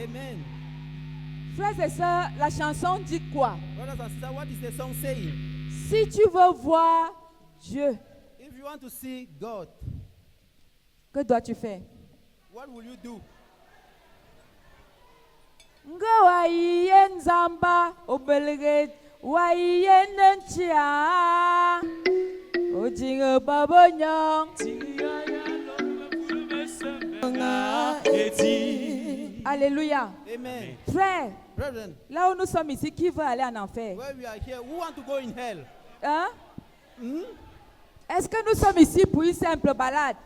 Amen. Frères et sœurs, la chanson dit quoi? Brothers and sisters, what is the song saying? Si tu veux voir Dieu, If you want to see God, que dois-tu faire? what will you do? Nga waiye nzamba obelege waiye nentia ojinga babonyang. Alléluia. Amen. Frère, Brethren, là où nous sommes ici, qui veut aller en enfer? where we are here, who want to go in hell? Hein? Hmm? Est-ce que nous sommes ici pour une simple balade?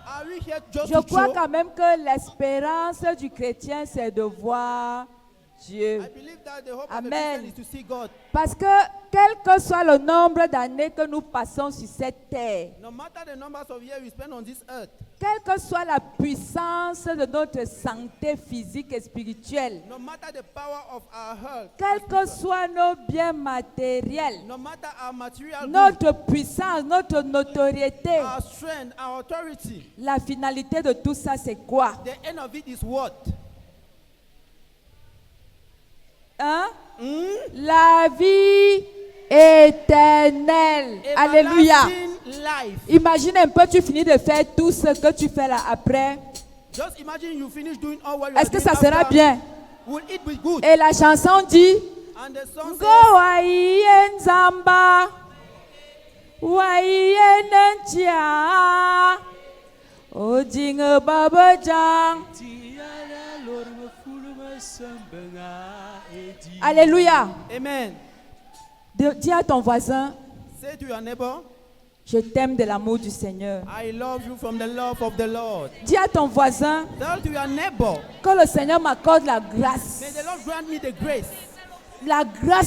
Are we here just Je to crois show? quand même que l'espérance du chrétien, c'est de voir Dieu. I believe that the hope Amen. of a Christian is to see God. Parce que quel que soit le nombre d'années que nous passons sur cette terre, No matter the numbers of years we spend on this earth, quelle que soit la puissance de notre santé physique et spirituelle, no matter the power of our health, quels que soient nos biens matériels, no matter our material goods, notre puissance, notre notoriété, our strength, our authority, la finalité de tout ça, c'est quoi? the end of it is what? Hein? La vie éternelle. Alléluia. Everlasting life. Imagine un peu, tu finis de faire tout ce que tu fais là après. Just imagine you finish doing all what you Est-ce are que doing ça sera after. bien? Will it be good? Et la chanson dit And the song Go says, waiye nzamba waiye nentia ojinga babajang. Alléluia. Amen. Dis à ton voisin, Say to your neighbor, je t'aime de l'amour du Seigneur. I love you from the love of the Lord. Dis à ton voisin Tell to your neighbor, que le Seigneur m'accorde la grâce. may the Lord grant me the grace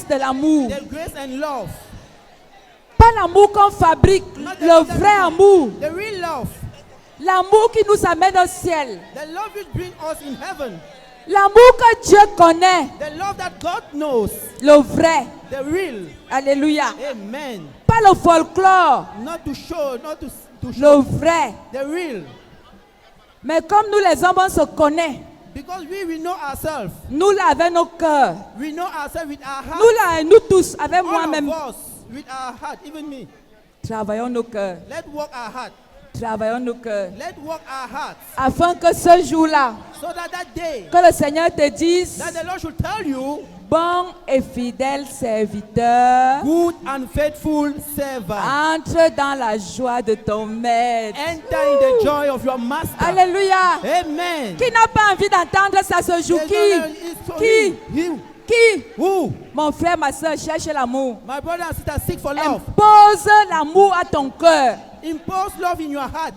De l'amour. the grace and love, Pas l'amour qu'on fabrique, le vrai amour. the real love, L'amour qui nous amène au ciel. the love which brings us in heaven, L'amour que Dieu connaît. the love that God knows, Le vrai. the real. Alléluia. Amen. Pas le folklore. Not to show, not to Le show, vrai. the real. Mais comme nous les hommes, on se connaît. Because we know ourselves. Nous là avec nos cœurs. We know ourselves with our heart. Nous là, nous tous, avec All moi-même. of us with our heart, even me. Travaillons nos cœurs. Let's work our heart. Travaillons nos cœurs. Let's work our hearts. Afin que ce jour-là, So that day, que le Seigneur te dise, that the Lord should tell you, bon et fidèle serviteur, good and faithful servant, entre dans la joie de ton maître. enter in the joy of your master. Alléluia. Amen. Qui n'a pas envie d'entendre ça ce jour? Qui? Who? Mon frère, ma soeur, cherche l'amour. My brother and sister, seek for love. Impose l'amour à ton cœur. Impose love in your heart.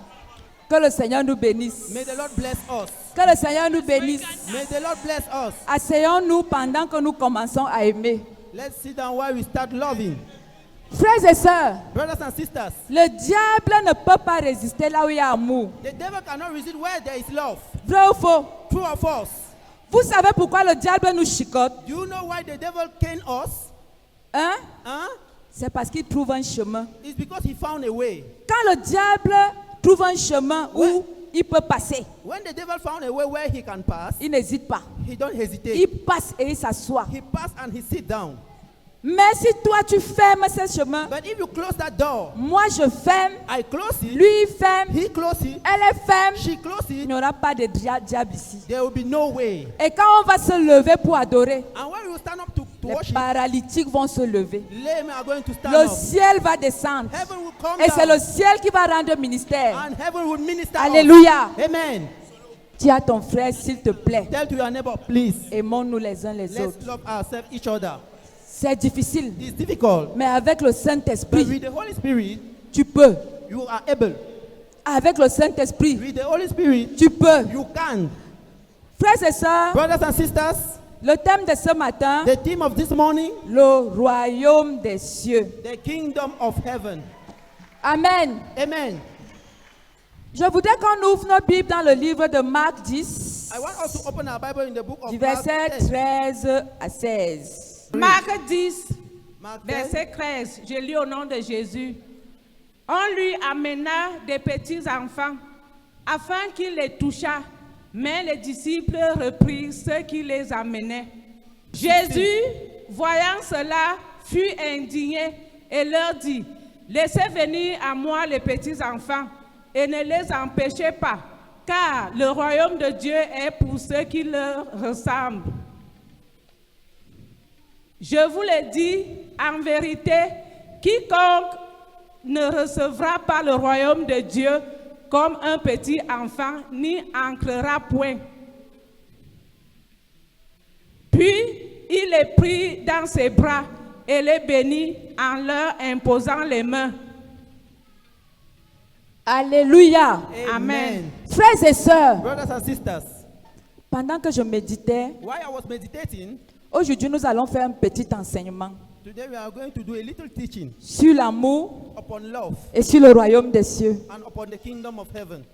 Que le Seigneur nous bénisse. May the Lord bless us. Que le Seigneur nous bénisse. May the Lord bless us. Asseyons-nous pendant que nous commençons à aimer. Let's sit down while we start loving. Frères et sœurs, Brothers and sisters, le diable ne peut pas résister là où il y a amour. the devil cannot resist where there is love. Vrai ou faux? True or false? Vous savez pourquoi le diable nous chicote? Do you know why the devil cane us? Hein? Huh? C'est parce qu'il trouve un chemin. It's because he found a way. Quand le diable trouve un chemin où il peut passer, When the devil found a way where he can pass, il n'hésite pas. he don't hesitate. Il passe et il s'assoit. He pass and he sit down. Mais si toi tu fermes ce chemin, But if you close that door, moi je ferme, I close it, lui il ferme, he close it, elle est ferme, she close il it, n'y aura pas de diable ici. there will be no way. Et quand on va se lever pour adorer, And when we stand up to les worship, paralytiques vont se lever. lame are going to stand Le up. ciel va descendre. Heaven will come Et c'est le down. ciel qui va rendre ministère. And heaven will minister. Alléluia. Us. Amen. Dis à ton frère, s'il te plaît, Tell to your neighbor, please. aimons-nous les uns les Let's autres. love ourselves, each other. C'est difficile, It's difficult. mais avec le But Saint-Esprit, with the Holy Spirit, tu peux. you are able. Avec le Saint-Esprit, With the Holy Spirit, tu peux. you can. Frères et sœurs, Brothers and sisters, le thème de ce matin, the theme of this morning, le royaume des cieux. the kingdom of heaven. Amen. Amen. Je voudrais qu'on ouvre nos Bibles dans le livre de Marc 10, I want us to open our Bible in the book of du Mark verset 10. 13 à 16. Marc 10, Mark 10. verset 13. Je lis au nom de Jésus. On lui amena des petits enfants afin qu'il les touchât, Mais les disciples reprirent ceux qui les amenaient. Jésus, voyant cela, fut indigné et leur dit, laissez venir à moi les petits enfants et ne les empêchez pas, car le royaume de Dieu est pour ceux qui leur ressemblent. Je vous le dis, en vérité, quiconque ne recevra pas le royaume de Dieu comme un petit enfant, n'y entrera point. Puis, il les prit dans ses bras et les bénit en leur imposant les mains. Alléluia. Amen. Frères et sœurs, Brothers and sisters, pendant que je méditais, while I was meditating, aujourd'hui nous allons faire un petit enseignement today we are going to do a little teaching sur l'amour upon love et sur le royaume des cieux. and upon the kingdom of heaven.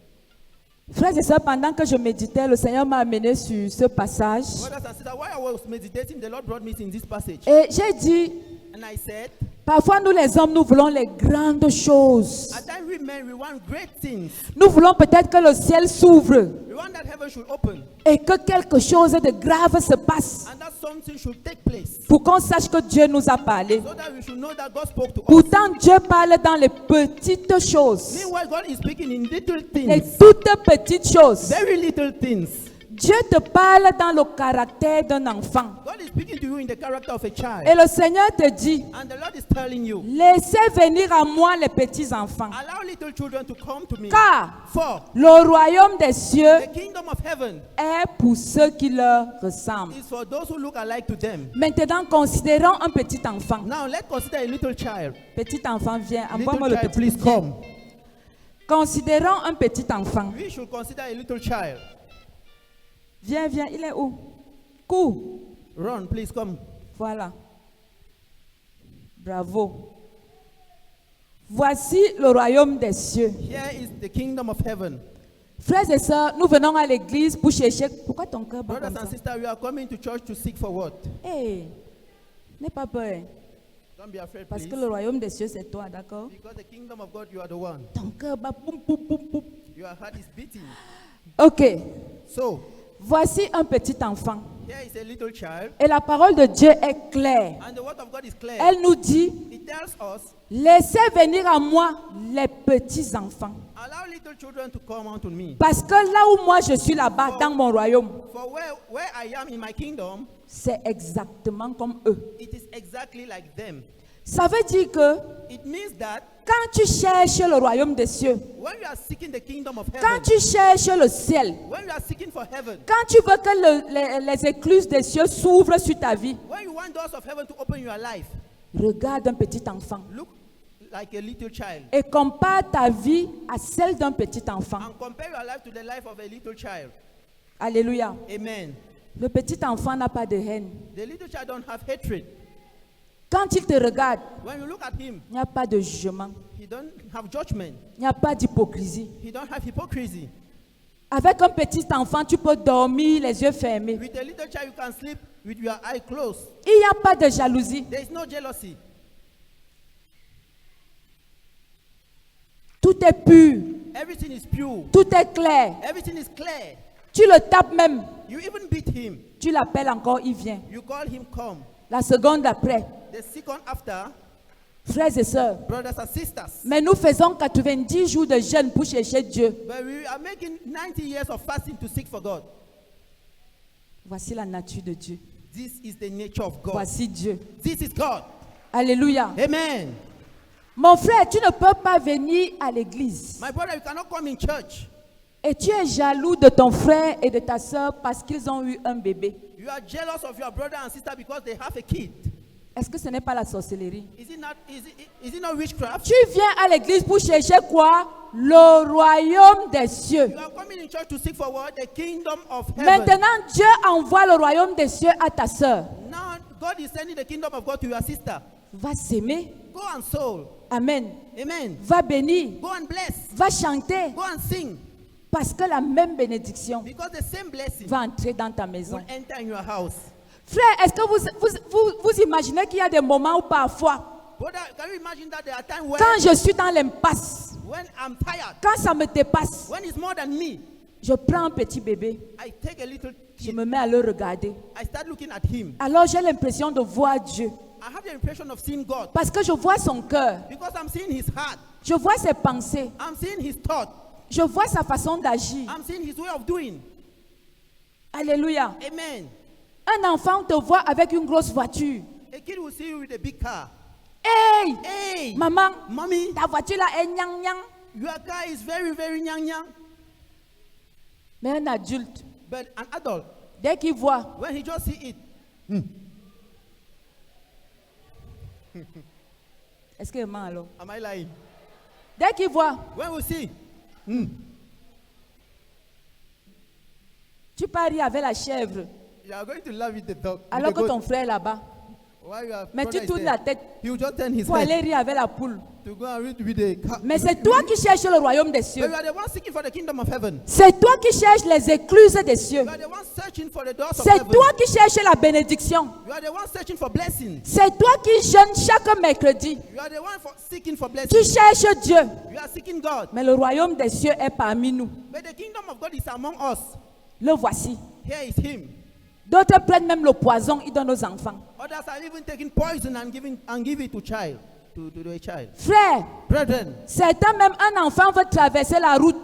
Frères et sœurs, pendant que je méditais, le Seigneur m'a amené sur ce passage. Brothers and sisters, while I was meditating, the Lord brought me in this passage. Et j'ai dit, And I said, parfois nous les hommes, nous voulons les grandes choses. at times we men, we want great things. Nous voulons peut-être que le ciel s'ouvre We want that heaven should open et que quelque chose de grave se passe and that something should take place pour qu'on sache que Dieu nous a parlé. so that we should know that God spoke to us. Pourtant, Dieu parle dans les petites choses, Meanwhile, God is speaking in little les things, toutes petites choses. very little things. Dieu te parle dans le caractère d'un enfant. God is speaking to you in the character of a child. Et le Seigneur te dit, And the Lord is telling you, laissez venir à moi les petits enfants. allow little children to come to me. Car For le royaume des cieux the kingdom of heaven est pour ceux qui leur ressemblent. is for those who look alike to them. Maintenant, considérons un petit enfant. Now let's consider a little child. Petit enfant, viens. Little Envoie-moi le child, petit. please Viens. come. Considérons un petit enfant. We should consider a little child. Viens, viens. Il est où? Cours. Run, please come. Voilà. Bravo. Voici le royaume des cieux. Here is the kingdom of heaven. Frères et sœurs, nous venons à l'église pour chercher. Pourquoi ton cœur bat Brothers comme and ça? sisters, we are coming to church to seek for what? Hey, n'aie pas peur. Don't be afraid, Parce please. que le royaume des cieux, c'est toi, d'accord? Because the kingdom of God, you are the one. Ton cœur bat poum, poum, poum, poum. Your heart is beating. Ok. So, Voici un petit enfant. here is a little child, Et la parole de Dieu est claire. and the word of God is clear. Elle nous dit, It tells us, laissez venir à moi les petits enfants. allow little children to come unto me. Parce que là où moi je suis là-bas dans mon royaume, For where I am in my kingdom, c'est exactement comme eux. it is exactly like them. Ça veut dire que It means that quand tu cherches le royaume des cieux, when you are seeking the kingdom of quand heaven, tu cherches le ciel, when you are seeking for heaven, quand tu veux que les écluses des cieux s'ouvrent sur ta vie, when you want doors of heaven to open your life, regarde un petit enfant look like a little child et compare ta vie à celle d'un petit enfant. and compare your life to the life of a little child. Alléluia. Amen. Le petit enfant n'a pas de haine. The little child don't have hatred. Quand il te regarde, When you look at him, il n'y a pas de jugement, he don't have judgment. il n'y a pas d'hypocrisie. He don't have hypocrisy. Avec un petit enfant, tu peux dormir les yeux fermés. With a little child, you can sleep with your eye closed. Il n'y a pas de jalousie. There is no jealousy. Tout est pur, Everything is pure. tout est clair. Everything is clear. Tu le tapes même, You even beat him. tu l'appelles encore, il vient. You call him come. La seconde après, The second after, frères et sœurs, brothers and sisters. mais nous faisons 90 jours de jeûne pour chercher Dieu. But we are making 90 years of fasting to seek for God. Voici la nature de Dieu. This is the nature of God. Voici Dieu. This is God. Alléluia. Amen. Mon frère, tu ne peux pas venir à l'église My brother, you cannot come in church. et tu es jaloux de ton frère et de ta sœur parce qu'ils ont eu un bébé. You are jealous of your brother and sister because they have a kid. Est-ce que ce n'est pas la sorcellerie? Is it not witchcraft? Tu viens à l'église pour chercher quoi? Le royaume des cieux. You are coming in church to seek for what? The kingdom of heaven. Maintenant, Dieu envoie le royaume des cieux à ta sœur. Now, God is sending the kingdom of God to your sister. Va s'aimer. Go and soul. Amen. Amen. Va bénir. Go and bless. Va chanter. Go and sing. Parce que la même bénédiction Because the same blessing va entrer dans ta maison. will enter in your house. Frère, est-ce que vous imaginez qu'il y a des moments où parfois, Brother, can you imagine that there are times quand je suis dans l'impasse, when I'm tired, quand ça me dépasse, when it's more than me, Je prends un petit bébé, I take a little je kid. me mets à le regarder. I start looking at him. Alors j'ai l'impression de voir Dieu. I have the impression of seeing God Parce que je vois son cœur, because I'm seeing his heart. je vois ses pensées, I'm seeing his thought. je vois sa façon d'agir. I'm seeing his way of doing. Alléluia. Amen. Un enfant te voit avec une grosse voiture. A kid will see you with a big car. Hey, Hey, maman, mommy, ta voiture là est nyang nyang. your car is very, very young, young. Mais un adulte, But an adult, dès qu'il voit, when he just see it, est-ce qu'il ment alors? am I lying? Dès qu'il voit, When we see, tu pars rire avec la chèvre, you are going to laugh with the dog. with alors the que goat. ton frère est là-bas. While your Mais brother tu is tournes there, la tête he will just turn his pour aller head rire avec la poule. to go and read with the car. Mais c'est toi qui cherches le royaume des But cieux. you are the one seeking for the kingdom of heaven. C'est toi qui cherches les écluses des cieux. You are the one searching for the doors of C'est heaven. toi qui cherches la bénédiction. You are the one searching for blessing. C'est toi qui jeûnes chaque mercredi. You are the one seeking for blessing. Tu cherches Dieu. You are seeking God. Mais le royaume des cieux est parmi nous. But the kingdom of God is among us. Le voici. Here is him. D'autres prennent même le poison, ils donnent aux enfants. Others are even taking poison and give it to child, to a child. Frère, Brethren, certains même un enfant veut traverser la route.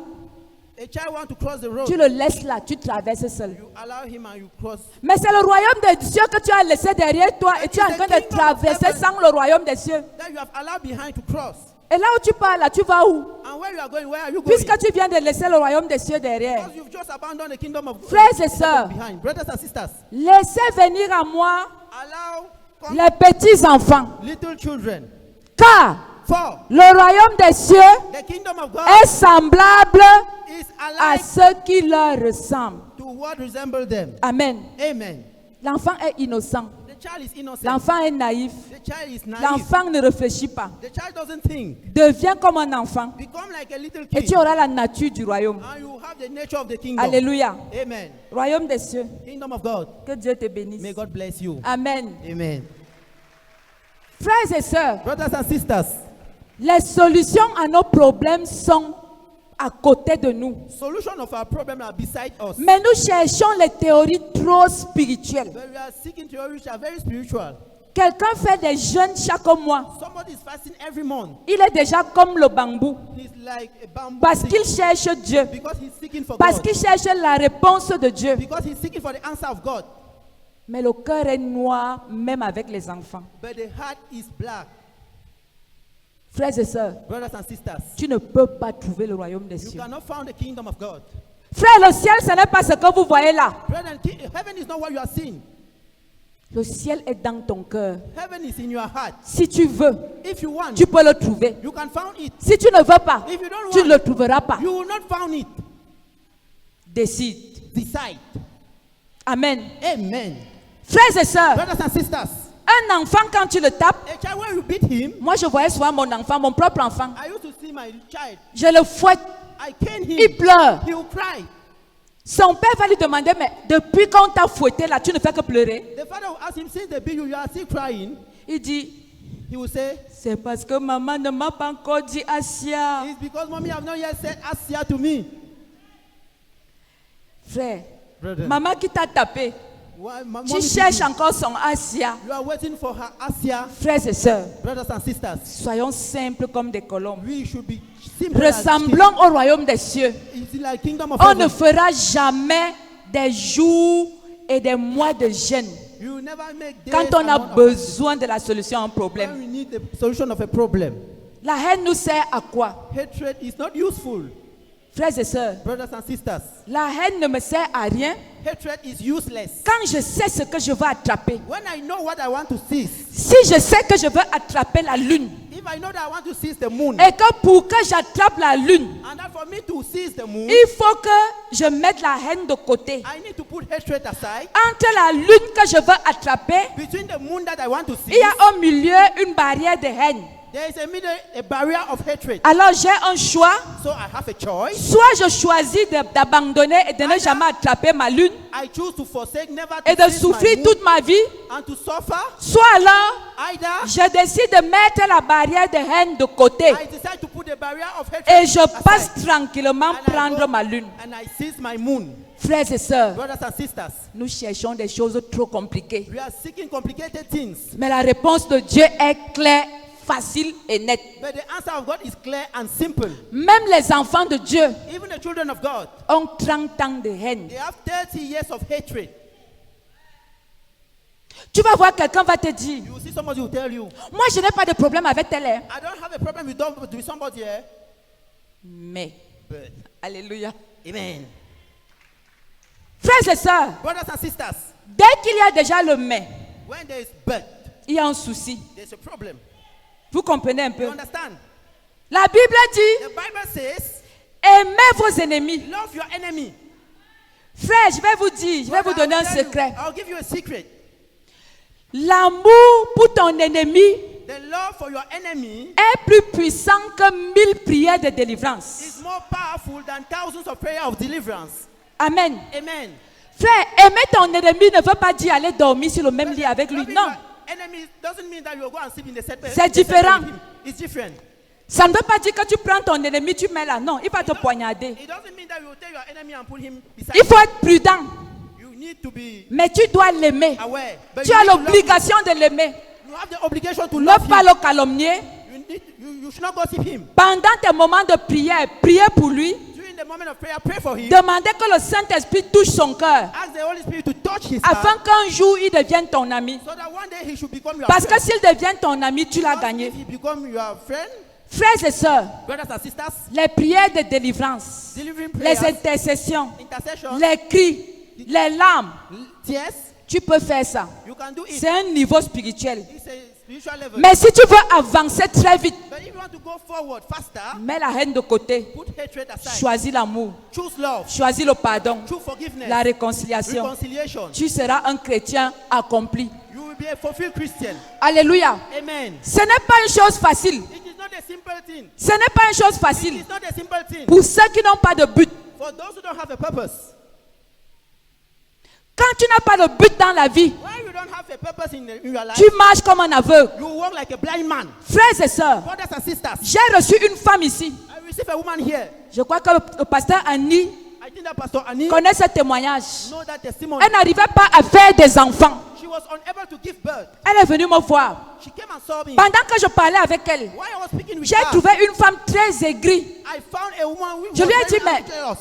a child wants to cross the road. Tu le laisses là, tu traverses seul. You allow him and you cross. Mais c'est le royaume des cieux que tu as laissé derrière toi et tu es en train de traverser sans le royaume des cieux. That you have allowed behind to cross. Et là où tu pars, là, tu vas où? And where you are going, where are you going? Puisque tu viens de laisser le royaume des cieux derrière. Because you've just abandoned the kingdom of God. Frères et sœurs, Behind. Brothers and sisters, laissez venir à moi allow come les petits enfants. little children. Car For le royaume des cieux the kingdom of God est semblable is à alike ceux qui leur ressemblent. to what resemble them. Amen. Amen. L'enfant est innocent. The child is innocent. L'enfant est naïf. The child is naive. L'enfant ne réfléchit pas. The child doesn't think. Deviens comme un enfant. Become like a little Et kid. tu auras la nature du royaume. And you have the nature of the kingdom. Alléluia. Amen. Royaume des cieux. Kingdom of God. Que Dieu te bénisse. May God bless you. Amen. Amen. Frères et sœurs, Brothers and sisters, les solutions à nos problèmes sont à côté de nous. solution of our problem are beside us. Mais nous cherchons les théories trop spirituelles. But we are seeking theories which are very spiritual. Quelqu'un fait des jeûnes chaque mois. Somebody is fasting every month. Il est déjà comme le bambou. He's like a bamboo Parce stick qu'il cherche Dieu. because he's seeking for Parce God. qu'il cherche la réponse de Dieu. Because he's seeking for the answer of God. Mais le cœur est noir même avec les enfants. But the heart is black. Frères et sœurs, Brothers and sisters, tu ne peux pas trouver le royaume des you cieux. cannot find the kingdom of God. Frère, le ciel, ce n'est pas ce que vous voyez là. Brethren, heaven is not what you are seeing. Le ciel est dans ton cœur. Heaven is in your heart. Si tu veux, If you want, tu peux le trouver. you can find it. Si tu ne veux pas, If you don't tu ne want, le trouveras pas. you will not find it. Décide. Decide. Amen. Amen. Frères et sœurs, Brothers and sisters, un enfant, quand tu le tapes, a child, when you beat him, moi je voyais souvent mon enfant, mon propre enfant. I used to see my child. Je le fouette, I cane him. il pleure. He will cry. Son père va lui demander, mais depuis qu'on t'a fouetté là, tu ne fais que pleurer. The father will ask him, since they beat you, you are still crying. Il dit, He will say, c'est parce que maman ne m'a pas encore dit Asia. it's because mommy have not yet said Asia to me. Frère, Brother, maman qui t'a tapé, tu mommy cherches beat encore son Asia. you are waiting for her Asia. Frères et sœurs, Brothers and sisters, soyons simples comme des colombes. we should be simple as Ressemblons au royaume des cieux. it's like kingdom of On ne heaven. fera jamais des jours et des mois de jeûne You will never make days quand on a and months of besoin de la solution à un when problème. we need the solution of a problem. La haine nous sert à quoi? Hatred is not useful. Frères et sœurs, Brothers and sisters, la haine ne me sert à rien hatred is useless. quand je sais ce que je veux attraper. When I know what I want to seize, Si je sais que je veux attraper la lune if I know that I want to seize the moon, et que pour que j'attrape la lune, and that for me to seize the moon, il faut que je mette la haine de côté. I need to put hatred aside. Entre la lune que je veux attraper, Between the moon that I want to il seize, y a au milieu une barrière de haine. there is a barrier of hatred. Alors j'ai un choix. So I have a choice. Soit je choisis d'abandonner et de ne jamais attraper ma lune I choose to forsake, never et to de seize my souffrir moon, toute ma vie. and to suffer. Soit alors, Either je décide de mettre la barrière de haine de côté I decide to put the barrier of hatred et je aside. passe tranquillement And I prendre go ma lune. and I seize my moon. Frères et sœurs, Brothers and sisters, nous cherchons des choses trop compliquées. we are seeking complicated things. Mais la réponse de Dieu est claire, facile et nette. But the answer of God is clear and simple. Même les enfants de Dieu Even the children of God, ont 30 ans de haine. they have 30 years of hatred. Tu vas voir quelqu'un va te dire, You will see somebody who will tell you, moi je n'ai pas de problème avec tel. Hein. I don't have a problem with somebody here. Mais, But, alléluia. amen. Frères et sœurs, Brothers and sisters, dès qu'il y a déjà le mais, when there is birth, il y a un souci. there's a problem. Vous comprenez un peu? You understand? La Bible dit, The Bible says, aimez vos ennemis. love your enemy. Frère, je vais vous dire, je vais vous Brother, donner un I'll tell you, secret. I'll give you a secret. L'amour pour ton ennemi The love for your enemy est plus puissant que 1000 prières de délivrance. is more powerful than thousands of prayers of deliverance. Amen. Amen. Frère, aimer ton ennemi ne veut pas dire aller dormir sur le même lit avec lui. Loving Non. your enemy doesn't mean that you will go and sleep in the same bed. C'est in the same bed différent. with him. It's different. Ça ne veut pas dire que tu prends ton ennemi, tu mets là. Non, il va te poignarder. It doesn't mean that you will take your enemy and put him beside Il faut être prudent. you. You need to be Mais tu dois l'aimer. aware. But Tu you as need to love him. l'obligation de l'aimer. You have the obligation to Ne love pas him. le calomnier. You should not gossip him. Pendant tes moments de prière, priez pour lui. During the moment of prayer, pray for him. Demandez que le Saint-Esprit touche son cœur. Ask the Holy Spirit to touch his Afin heart qu'un jour il devienne ton ami. so that one day he should become your Parce que friend. s'il devient ton ami, tu l'as Because gagné. if he become your friend, Frères et sœurs, brothers and sisters, les prières de délivrance, delivering les prayers, intercessions, intercession, les cris, les larmes, tears, tu peux faire ça. you can do it. C'est un niveau spirituel. It's a spiritual level. Mais si tu veux avancer très vite, But if you want to go forward faster, mets la haine de côté. put hatred aside. Choisis l'amour. Choose love. Choisis le pardon. Choose forgiveness. La réconciliation. Reconciliation. Tu seras un chrétien accompli. You will be a fulfilled Christian. Alléluia. Amen. Ce n'est pas une chose facile. It is not a simple thing. Ce n'est pas une chose It facile. is not a simple thing. Pour ceux qui n'ont pas de but. For those who don't have a purpose. Quand tu n'as pas de but dans la vie, When you don't have a purpose in your life, tu marches comme un aveugle. you walk like a blind man. Frères et sœurs, Brothers and sisters, j'ai reçu une femme ici. I received a woman here. Je crois que le pasteur Annie I think that Pastor Annie connaît ce témoignage. know that testimony. Elle n'arrivait pas à faire des enfants. She was unable to give birth. Elle est venue me voir. She came and saw me. Pendant que je parlais avec elle, While I was speaking with j'ai her, trouvé une femme très aigrie. I found a woman who Je was lui ai very dit, mais- jealous.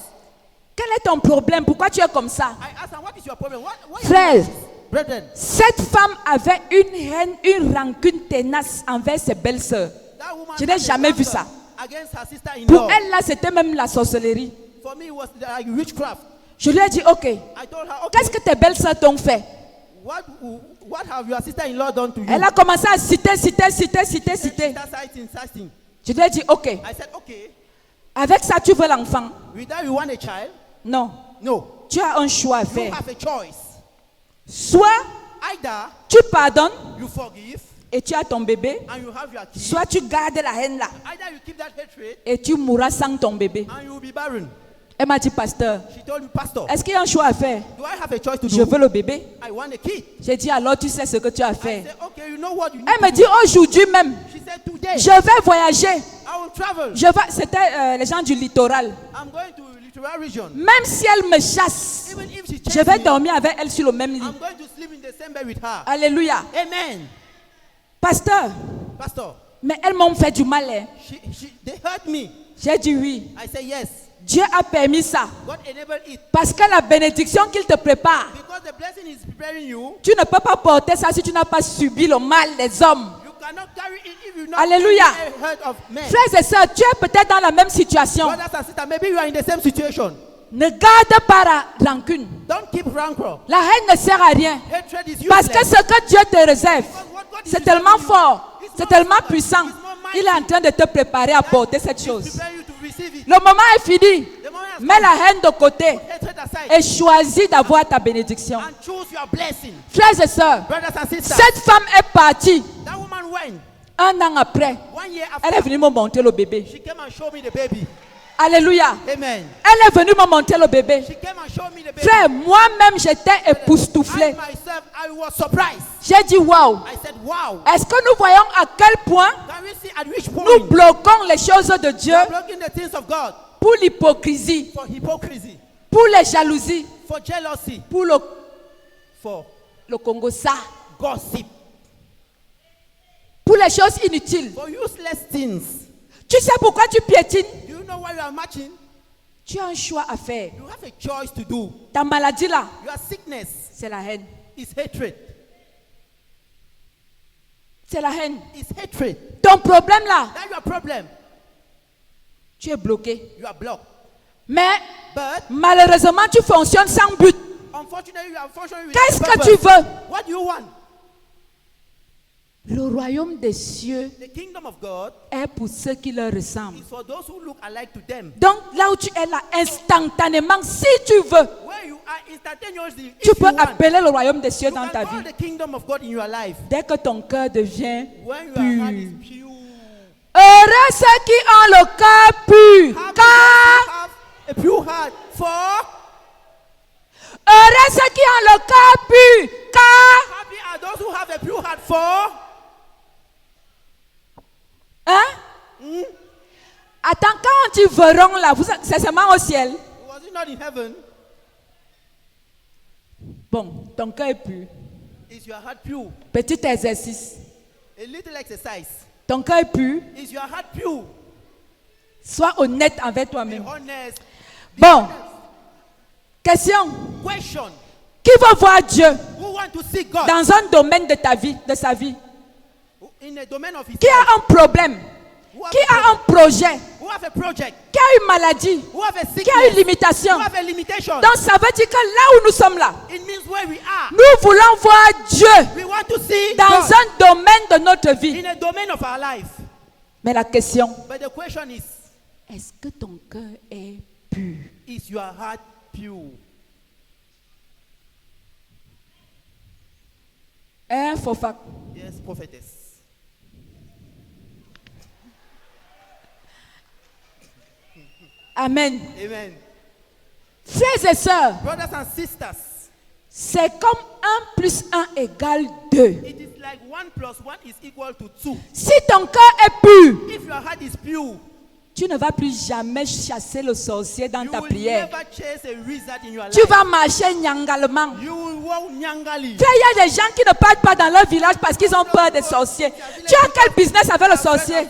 Quel est ton problème? Pourquoi tu es comme ça? I asked her, what is your problem? What Frère, Brethren, cette femme avait une haine, une rancune tenace envers ses belles-sœurs. that woman Je n'ai had a jamais vu rancor ça. against her sister-in-law. Pour elle, là, c'était même la sorcellerie. For me, it was like witchcraft. Je lui ai dit, ok, I told her, okay, qu'est-ce que tes belles-sœurs t'ont fait? what have your sister-in-law done to you? Elle a commencé à citer. She started citing. Je lui ai dit, ok, I said, okay, avec ça, tu veux l'enfant? with that you want a child? Non. No. Tu as un choix à You faire. have a choice. Soit Either tu pardonnes you forgive et tu as ton bébé, and you have your kid. soit tu gardes la haine là Either you keep that hatred et tu mourras sans ton bébé. and you will be barren. Elle m'a dit, pasteur, She told me, Pastor, est-ce qu'il y a un choix à faire? do I have a choice to Je do? veux le bébé. I want a kid. J'ai dit, alors tu sais ce que tu as I fait. said, okay, you know what you need Elle me to dit, do. aujourd'hui même, She said, today, je vais voyager. I will travel. C'était les gens du littoral. I'm going to littoral region. Même si elle me chasse, Even if she je chases vais me, dormir avec elle sur le même lit. I'm going to sleep in the same bed with her. Alléluia. Amen. Pasteur, Pastor, mais elles m'ont fait du mal. Hein. they hurt me. J'ai dit oui. I said, yes. Dieu a permis ça. God enabled it. Parce que la bénédiction qu'il te prépare, Because the blessing is preparing you, tu ne peux pas porter ça si tu n'as pas subi le mal des hommes. you cannot carry it if you not Alléluia. hurt of men. Frères et sœurs, tu es peut-être dans la même situation. Brothers and sisters, maybe you are in the same situation. Ne garde pas la rancune. Don't keep rancor. La haine ne sert à rien. Hatred is useless. Parce que ce que Dieu te réserve, What God is c'est tellement reserving you, fort, it's c'est more tellement powerful, puissant. it's more mighty. Il est en train de te préparer à porter cette He's chose. preparing you to receive it. Le moment est fini. The moment has Mets come. la haine de côté Hatred aside et choisis d'avoir ta bénédiction. and choose your blessing. Frères et sœurs, Brothers and sisters, cette femme est partie. that woman went. Un an après, 1 year elle est after, venue me monter le bébé. she came and showed me the baby. Alléluia. Amen. Elle est venue me monter le bébé. She came and showed me the baby. Frère, moi-même, j'étais I époustouflée. myself, I was surprised. J'ai dit, waouh. I said, wow. Est-ce que nous voyons à quel point Can we see at which nous point bloquons les choses de you Dieu are blocking the things of God pour l'hypocrisie, for hypocrisy, pour les jalousies, for jealousy, pour for le Congo ça, gossip, pour les choses inutiles. for useless things. Tu sais pourquoi tu piétines? Do you know why you are matching? Tu as un choix à faire. You have a choice to do. Ta maladie là, Your sickness c'est la haine. is hatred. C'est la haine. It's hatred. Ton problème là, That's your problem. tu es bloqué. You are blocked. Mais But malheureusement, tu fonctionnes sans but. unfortunately, you are functioning with Qu'est-ce que purpose. tu veux? What do you want? Le royaume des cieux The kingdom of God est pour ceux qui leur ressemblent. is for those who look alike to them. Donc là où tu es là, instantanément, si tu veux, Where you are instantaneously, tu if peux you want, appeler le royaume des cieux you dans can ta call vie. the kingdom of God in your life. Dès que ton cœur devient When your heart is pur. pure. Heureux ceux qui ont le cœur pur, Happy car those who have a pure heart. For heureux ceux qui ont le cœur pur, car happy are those who have a pure heart. For hein? Attends, quand on dit verront là, c'est seulement au ciel. was it not in heaven? Bon, ton cœur est pur. Is your heart pure? Petit exercice. A little exercise. Ton cœur est pur. Is your heart pure? Sois honnête envers Be toi-même. honest. Be Bon. honest. Question. Question. Qui veut voir Dieu Who want to see God dans un domaine de ta vie, de sa vie? in the domain of his Qui life? a un problème? Who have Qui a a un problem? projet? Who have a project? Qui a une maladie? Who have a Qui a une sickness? limitation? Who have a limitation? Donc ça veut dire que là où nous sommes là, It means where we are. nous voulons voir Dieu We want to see dans God un domaine de notre vie. in a domain of our life. Mais la question, But the question is, est-ce que ton cœur est pur? is your heart pure? Hein, Fofa? Yes, prophetess. Amen. Amen. Frères et sœurs, Brothers and sisters, c'est comme 1 plus 1 égale 2. it is like 1 plus 1 is equal to 2. Si ton cœur est pur, If your heart is pure, tu ne vas plus jamais chasser le sorcier dans you ta will prière. never chase a wizard in your life. Tu vas marcher nyangalement. You will walk nyangali. Frère, il y a des gens qui ne partent pas dans leur village parce qu'ils ont peur des sorciers. Tu as quel business avec le sorcier?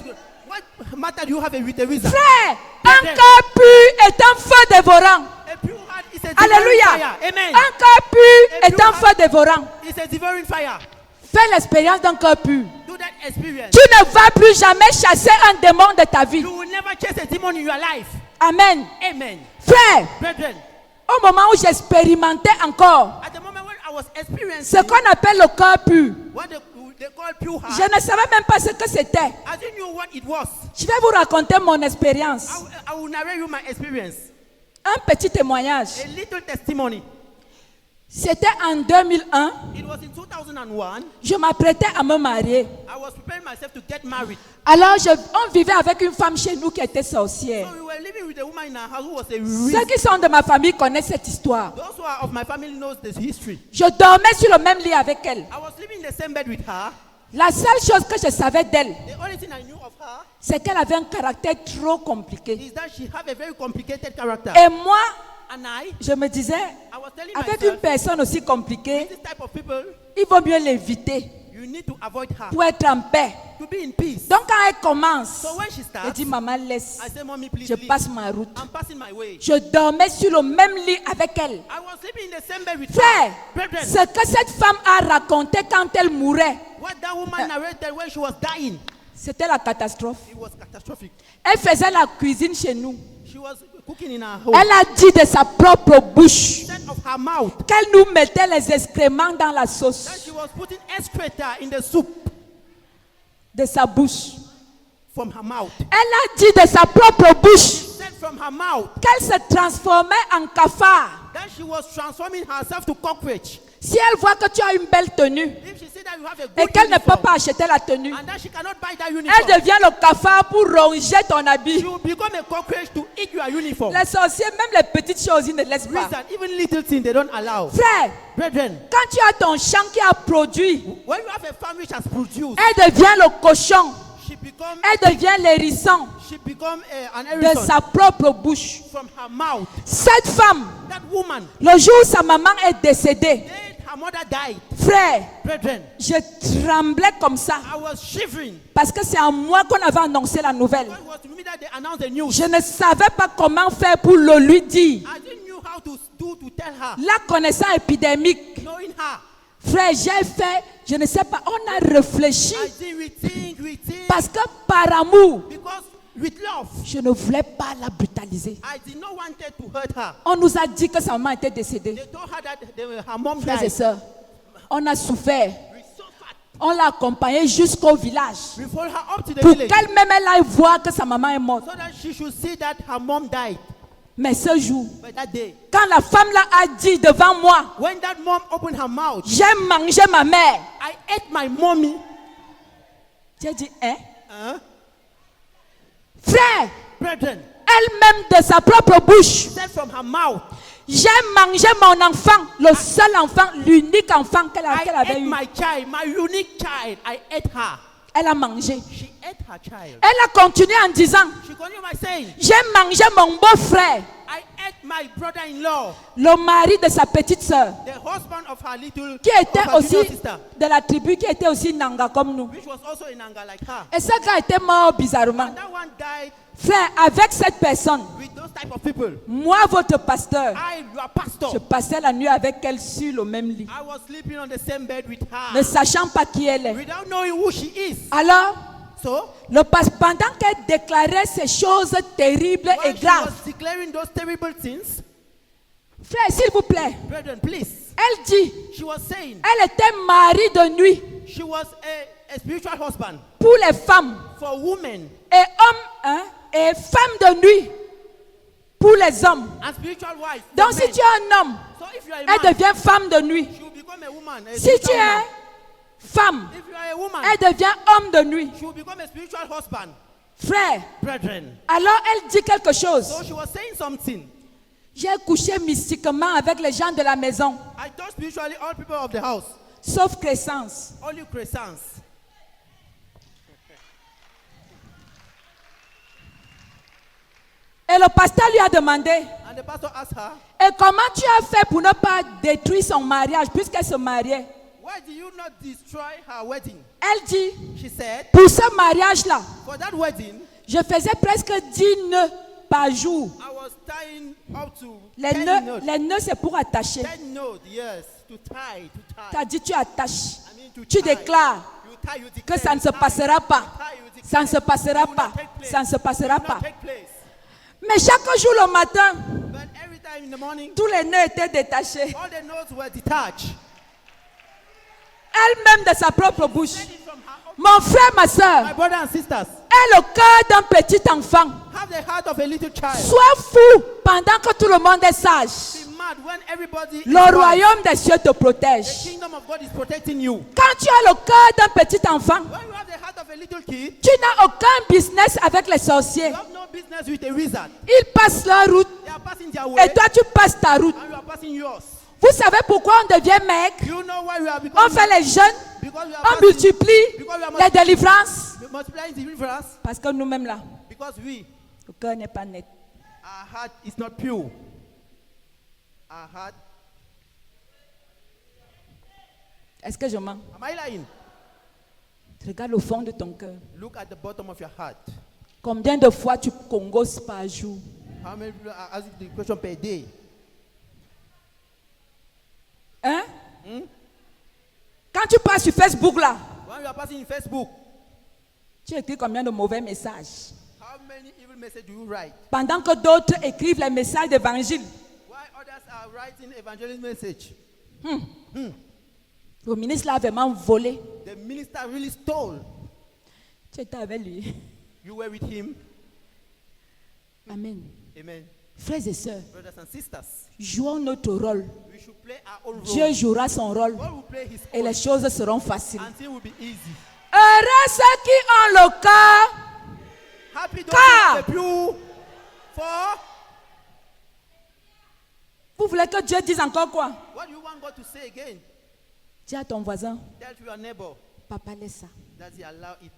What matter do you have with a wizard? Frère, un cœur pur est un feu dévorant. A pure heart is a devouring Alléluia. fire. Amen. Un cœur pur est un feu dévorant. It's a devouring fire. Fais l'expérience d'un cœur pur. Do that experience. Tu ne vas plus jamais chasser un démon de ta vie. You will never chase a demon in your life. Amen. Amen. Frère, Brethren, au moment où j'expérimentais encore at the moment when I was experiencing ce qu'on appelle le cœur pur, what they call pure heart, je ne savais même pas ce que c'était. I didn't know what it was. Je vais vous raconter mon expérience. I will narrate you my experience. Un petit témoignage. A little testimony. C'était en 2001. It was in 2001. Je m'apprêtais à me marier. I was preparing myself to get married. Alors, on vivait avec une femme chez nous qui était sorcière. So we were living with a woman in our house who was a Ceux wizard. qui sont de ma famille connaissent cette histoire. Those who are of my family knows this history. Je dormais sur le même lit avec elle. I was living in the same bed with her. La seule chose que je savais d'elle, The only thing I knew of her c'est qu'elle avait un caractère trop compliqué. is that she had a very complicated character. Et moi, And I je me disais, was telling avec une myself, personne aussi compliquée, this type of people, il vaut mieux l'éviter you need to avoid her pour être en paix. to be in peace. Donc quand elle commence, So when she je starts, dis, maman, laisse, I say, Mommy, please je leave. passe ma route. I'm passing my way. Je dormais sur le même lit avec elle. I was sleeping in the same bed with Frère, her. Brethren, ce que cette femme a raconté quand elle mourait, what that woman narrated when she was dying, c'était la catastrophe. it was catastrophic. Elle faisait la cuisine chez nous. She was cooking in her home. Elle a dit de sa propre bouche Instead of her mouth, qu'elle nous mettait les excréments dans la that sauce she was putting excreta in the soup de sa bouche. from her mouth. Elle a dit de sa propre bouche Said from her mouth qu'elle se transformait en cafard. that she was transforming herself to cockroach. Si elle voit que tu as une belle tenue If she see that you have a et good qu'elle ne peut uniform, pas acheter la tenue, and that she cannot buy that elle uniform, devient le cafard pour ronger ton habit. she will become a cockroach to eat your uniform. Les sorciers, même les petites choses, ils ne laissent pas. Reason, even little things they don't allow. Frère, Brethren, quand tu as ton champ qui a produit, when you have a farm which has produced, elle devient le cochon. she becomes Elle devient l'hérisson she become an de Harrison sa propre bouche. from her mouth. Cette femme, That woman, le jour où sa maman est décédée, then her mother died. frère, Brethren, je tremblais comme ça I was shivering. parce que c'est à moi qu'on avait annoncé la nouvelle. God was to me that they announced the news. Je ne savais pas comment faire pour le lui dire. I didn't know how to do to tell her. La connaissance épidémique, Knowing her, frère, j'ai fait, je ne sais pas, on a réfléchi I think, we think. parce que par amour, Because with love, je ne voulais pas la brutaliser. I did not want to hurt her. On nous a dit que sa maman était décédée. They told her that her mom Frères et died. sœurs, on a souffert. We suffered. On l'a accompagnée jusqu'au village We followed her up to the pour village qu'elle-même elle aille voir que sa maman est morte. so that she should see that her mom died. Mais ce jour, But that day, quand la femme là a dit devant moi, when that mom opened her mouth, j'ai mangé ma mère, I ate my mommy. j'ai dit, hein? Huh? Frère, Brethren, elle-même de sa propre bouche, said from her mouth, j'ai mangé mon enfant, le seul enfant, l'unique enfant qu'elle I avait ate eu. my child, my unique child. I ate her. Elle a mangé. She ate her child. Elle a continué en disant, She continued by saying, j'ai mangé mon beau-frère, I ate my brother-in-law, le mari de sa petite sœur, the husband of her little qui était of her aussi junior sister, de la tribu, qui était aussi Nanga comme nous. which was also in Anga like her. Et ce gars était mort bizarrement. And that one died Frère, avec cette personne, with those type of people. moi, votre pasteur, Your pastor, je passais la nuit avec elle sur le même lit, I was sleeping on the same bed with her, ne sachant pas qui elle est. without knowing who she is. Alors, So, pendant qu'elle déclarait ces choses terribles et while she graves, was declaring those terrible things, frère, s'il vous plaît, brethren, please, elle dit, she was saying elle était mari de nuit she was a spiritual husband pour les femmes for women et hommes, hein, et femme de nuit pour les hommes. and spiritual wife. for Donc, si men. tu es un homme, So if you are a elle man, devient femme de nuit. she will become a woman. A Si spiritual tu es woman. femme, If you are a woman, elle devient homme de nuit. she will become a spiritual husband. Frère, Brethren. alors elle dit quelque chose. So she was saying something. J'ai couché mystiquement avec les gens de la maison, I touched spiritually all people of the house, sauf Crescence. only Crescence. Et le pasteur lui a demandé, And the pastor asked her, et comment tu as fait pour ne pas détruire son mariage puisqu'elle se mariait? why did you not destroy her wedding? Elle dit, She said, pour ce mariage-là, for that wedding, je faisais presque 10 nœuds par jour. I was tying up to Les 10 nœuds, knots. les nœuds c'est pour attacher. 10 knots, yes, to tie, to Tu as tie. dit, tu attaches. I mean to Tu tie. déclares You tie, you que declare, ça ne you se tie, passera pas. you tie, you declare. Ça ne se passera It will pas. not take place. Ça ne se It passera will not pas. take place. Mais chaque jour le matin, But every time in the morning, tous les nœuds étaient détachés. all the knots were detached. Elle-même de sa propre bouche. Said it from her own- Mon frère, ma My soeur, brothers and sisters, aie le cœur d'un petit enfant. have the heart of a little child. Sois fou pendant que tout le monde est sage. Be mad when everybody is Le wise. royaume des cieux te The protège. kingdom of God is protecting you. Quand tu as le cœur d'un petit enfant, When you have the heart of a little kid, tu n'as aucun business avec les sorciers. you have no business with a wizard. Ils passent leur route They are passing their way, et toi tu passes ta route. and you are passing yours. Vous savez pourquoi on devient maigre? Do you know why we are On becoming? fait les jeûnes, Because we are on passing, multiplie les délivrances. multiplying deliverance. Parce que nous-mêmes là, Because we, le cœur n'est pas net. our heart is not pure. Our heart. Est-ce que je mens? Am I lying? Regarde au fond de ton cœur. Look at the bottom of your heart. Combien de fois tu congoses par jour? How many people are asking the question per day? Hein? Quand tu passes sur Facebook là, When you are passing in Facebook, tu écris combien de mauvais messages? how many evil messages do you write? Pendant que d'autres écrivent les messages d'évangile. Why others are writing evangelist message? Le ministre l'a vraiment volé. The minister really stole. Tu étais avec lui. You were with him. Amen. Amen. Frères et sœurs, Brothers and sisters, jouons notre rôle. we should play our own Dieu role. jouera son rôle God will play his et own, les choses seront faciles. and things will be easy. Heureux ceux qui ont le cœur. Happy those Car- who are pure, for Vous voulez que Dieu dise encore quoi? what do you want God to say again? Dis à ton voisin, Tell to your neighbor papa laisse ça. that he allow it.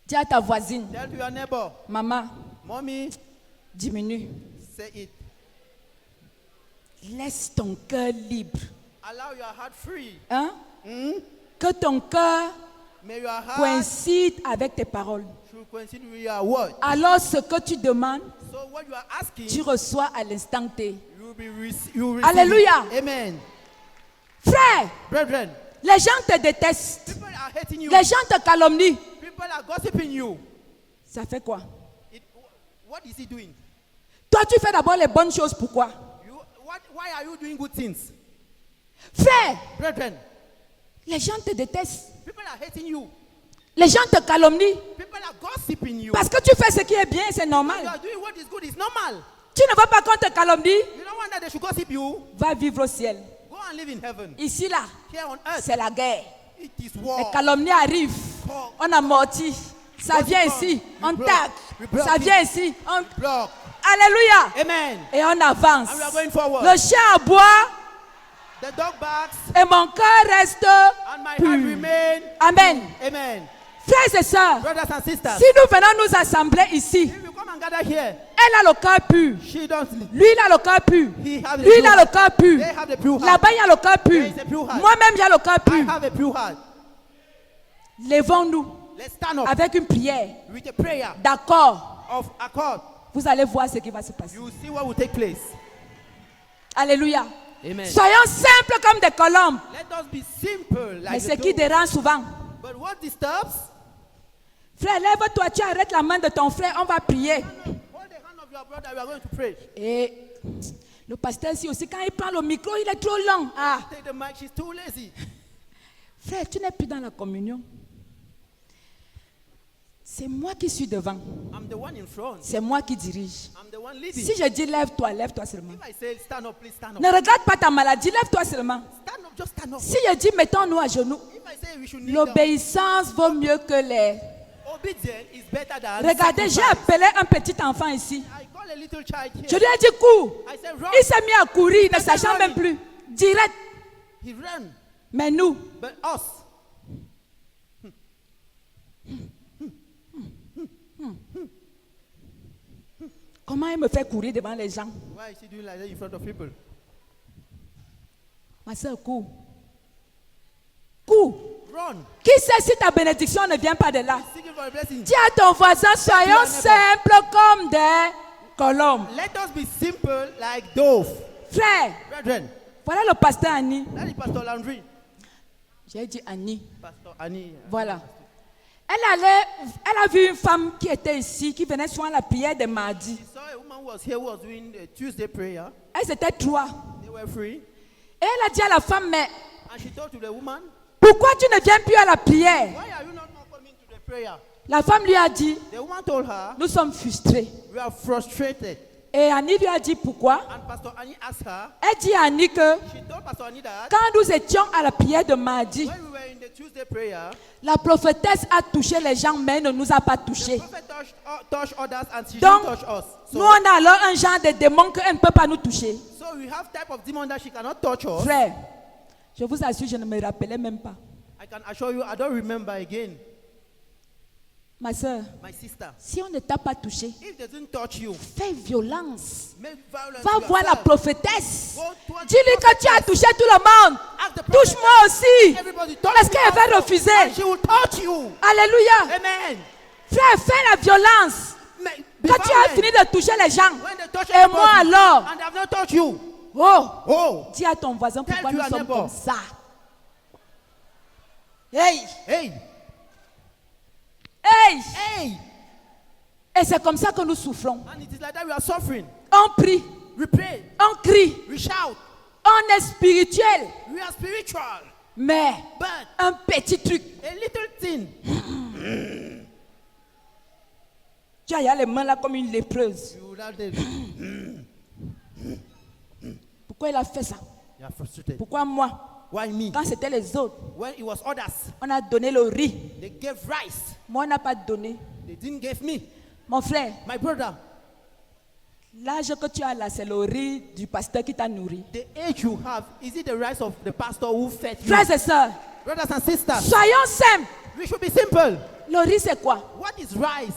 Dis à ta voisine, Tell to your neighbor, maman, mommy, diminue. say it. Laisse ton cœur libre. Allow your heart free. Hein? Hmm? Que ton cœur May your heart coïncide avec tes paroles. should coincide with your word. Alors ce que tu demandes, So what you are asking, tu reçois à l'instant T. you will receive Alléluia. it. Amen. Frère, Brethren, les gens te détestent. people are hating you. Les gens te calomnient. People are gossiping you. Ça fait quoi? What is he doing? Toi, tu fais d'abord les bonnes choses. Pourquoi? Why are you doing good things? Frère, Brethren, les gens te détestent. people are hating you. Les gens te calomnient. People are gossiping you. Parce que tu fais ce qui est bien, c'est You normal. are doing what is good. It's normal. Tu ne veux pas qu'on te calomnie? You don't want that they should gossip you. Va vivre au ciel. Go and live in heaven. Ici, là, Here on earth, c'est la guerre. it is Les war. calomnies arrivent. On amortit. Ça vient ici, on tape. Ça vient ici, on... Block. Alléluia. Amen. Et on avance. And we are going forward. Le chien aboie The dog barks et mon cœur reste and my heart pur. remain. Amen. Amen. Frères et sœurs, Brothers and sisters, si nous venons nous assembler ici, if you come and gather here, elle a le cœur pur. she don't. Lui, il a le cœur pur. He have the Lui, il pure a le cœur pur. They have the pure heart. Là-bas, il y a le cœur pur. There is a pure heart. Moi-même, j'ai le cœur I pur. have a pure heart. Lèvons-nous Let's stand up avec une prière with a prayer d'accord. of accord. Vous allez voir ce qui va se passer. You will see what will take place. Alléluia. Amen. Soyons simples comme des colombes. Let us be simple Mais like ce the qui dove. dérange souvent. But what disturbs? Frère, lève-toi, tu arrêtes la main de ton frère, on va prier. Hold the hand of your brother. We are going to pray. Et le pasteur ici aussi, quand il prend le micro, il est trop long. Ah, Take the mic. She's too lazy. frère, tu n'es plus dans la communion. C'est moi qui suis devant. I'm the one in front. C'est moi qui dirige. I'm the one leading. Si je dis lève-toi, lève-toi seulement. If I say stand up, please stand up. Ne regarde pas ta maladie, lève-toi seulement. Stand up, just stand up. Si je dis mettons-nous à genoux, If I say we should kneel down, l'obéissance vaut mieux que les... obedience is better than Regardez, j'ai sacrifice. appelé un petit enfant ici. I call a little child here. Je lui ai dit cours. I said run. Il s'est mis à courir, ne sachant même plus. Direct. He ran. Mais nous, But us, comment il me fait courir devant les gens? why is she doing like that in front of people? Ma soeur, cours. Cours. Run. Qui sait si ta bénédiction ne vient pas de là? Seeking for a blessing. Dis à ton voisin, soyons simples comme des colombes. Let us be simple like dove. Frère, Brethren, voilà le pasteur Annie. that is Pastor Landry. J'ai dit Annie. Pastor Annie. Voilà. Elle a vu une femme qui était ici, qui venait souvent à la prière de mardi. She saw a woman who was here who was doing a Tuesday prayer. Elles étaient trois. They were free. Et elle a dit à la femme, mais And she told to the woman, pourquoi tu ne viens plus à la prière? why are you not more coming to the prayer? La femme lui a dit, The woman told her, nous sommes frustrés. we are frustrated. Et Annie lui a dit pourquoi? And Pastor Annie asked her, Elle dit à Annie que she told Pastor Annie that quand nous étions à la prière de mardi, when we were in the Tuesday prayer, la prophétesse a touché les gens, mais elle ne nous a pas the touchés. prophet touched others and she Donc, didn't touch us. nous on a alors un genre de démon qu'elle ne peut pas nous toucher. So we have type of demon that she cannot touch us. Frère, je vous assure, je ne me rappelais même pas. I can assure you, I don't remember again. Ma soeur, My sister, si on ne t'a pas touché, if they didn't touch you, fais violence. make violence Va to voir la yourself. prophétesse. Go towards Dis-lui the que tu as prophetess. touché tout le monde. Ask the prophet. Touche-moi aussi. Everybody touch Parce me qu'elle va also. refuser. And she will touch you. Alléluia. Amen. Frère, fais la violence. Be Quand tu as violent. fini de toucher les gens, When they touch et moi everybody alors, and they have not touched you, oh, oh, dis à ton voisin pourquoi to nous your sommes neighbor. comme ça. Hey, hey, hey. hey. Et c'est comme ça que nous souffrons. And it is like that we are suffering. On prie, We pray, on crie, we shout, on est spirituel. we are spiritual. Mais But un petit truc, a little thing, tu as il y a les mains là comme une lépreuse. you will have the, Pourquoi il a fait ça? you are frustrated. Pourquoi moi? Why me? Quand c'était les autres, When it was others, on a donné le riz. they gave rice. Moi, on n'a pas donné. They didn't give me. Mon frère, My brother, l'âge que tu as là, c'est le riz du pasteur qui t'a nourri. the age you have, is it the rice of the pastor who fed you? Frères et sœurs, Brothers and sisters, soyons simples. we should be simple. Le riz, c'est quoi? What is rice?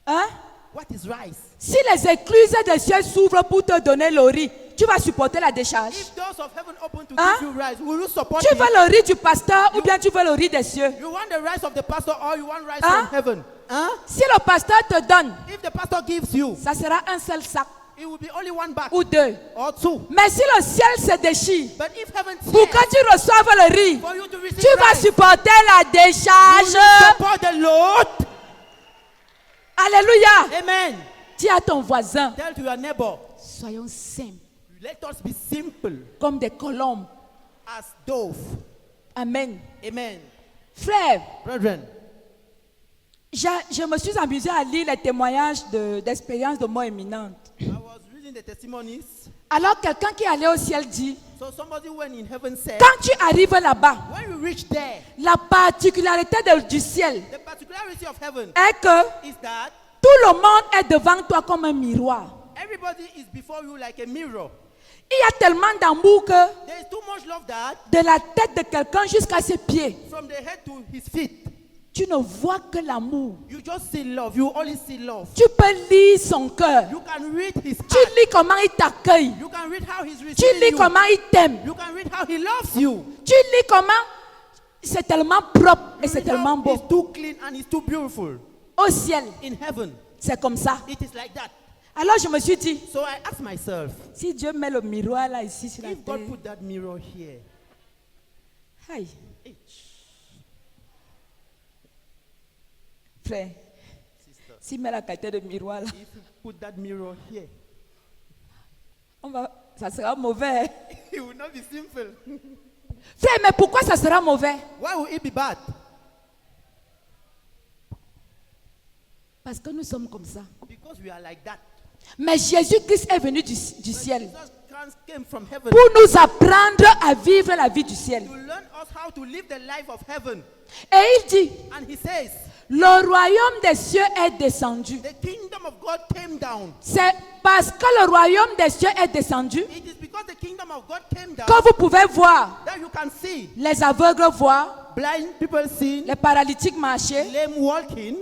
Hein? What is rice? Si les écluses des cieux s'ouvrent pour te donner le riz, tu vas supporter la décharge. If doors of heaven open to Hein? give you rice, will you support Tu it? veux le riz du pasteur ou bien tu veux le riz des cieux? You want the rice of the pastor or you want rice Hein? from heaven? Huh? Si le pasteur te donne, If the pastor gives you, ça sera un seul sac it will be only one bag ou deux. or two. Mais si le ciel se déchire, But if heaven pour que tears tu reçoives le riz, for you to receive tu vas rice, supporter la will you décharge. support the Lord? Alléluia. Amen. Dis à ton voisin, Tell to your neighbor, soyons simples, let us be simple comme des colombes. as dove. Amen. Amen. Frère, Brethren, je me suis amusée à lire les témoignages d'expériences de mort imminente. I was reading the testimonies. Alors quelqu'un qui allait au ciel dit, So somebody went in heaven said, quand tu arrives là-bas, when you reach there, la particularité du ciel the particularity of heaven est que is that tout le monde est devant toi comme un miroir. everybody is before you like a mirror. Il y a tellement d'amour que There is too much love that de la tête de quelqu'un jusqu'à ses pieds, from the head to his feet, tu ne vois que l'amour. you just see love. You only see love. Tu peux lire son cœur. You can read his Tu heart. lis comment il t'accueille. You can read how he's Tu receiving lis you. comment il t'aime. You can read how he loves you. Tu lis comment c'est tellement propre et You c'est read tellement how beau. he's too clean and he's too beautiful. Au ciel, In heaven, c'est comme ça. it is like that. Alors je me suis dit, So I asked myself, si Dieu met le miroir là ici sur la if God terre, put that mirror here, aïe, frère, s'il met la qualité de miroir là, if you put that mirror here, ça sera mauvais. it will not be simple. Frère, mais pourquoi ça sera mauvais? Why will it be bad? Parce que nous sommes comme ça. Because we are like that. Mais Jésus-Christ est venu du ciel Jesus Christ came from heaven pour nous apprendre à vivre la vie du ciel. to learn us how to live the life of heaven. Et il dit, And he says, le royaume des cieux est descendu. the kingdom of God came down. C'est parce que le royaume des cieux est descendu It is because the kingdom of God came down que vous pouvez voir that you can see les aveugles voir, blind people seeing, les paralytiques marcher, lame walking,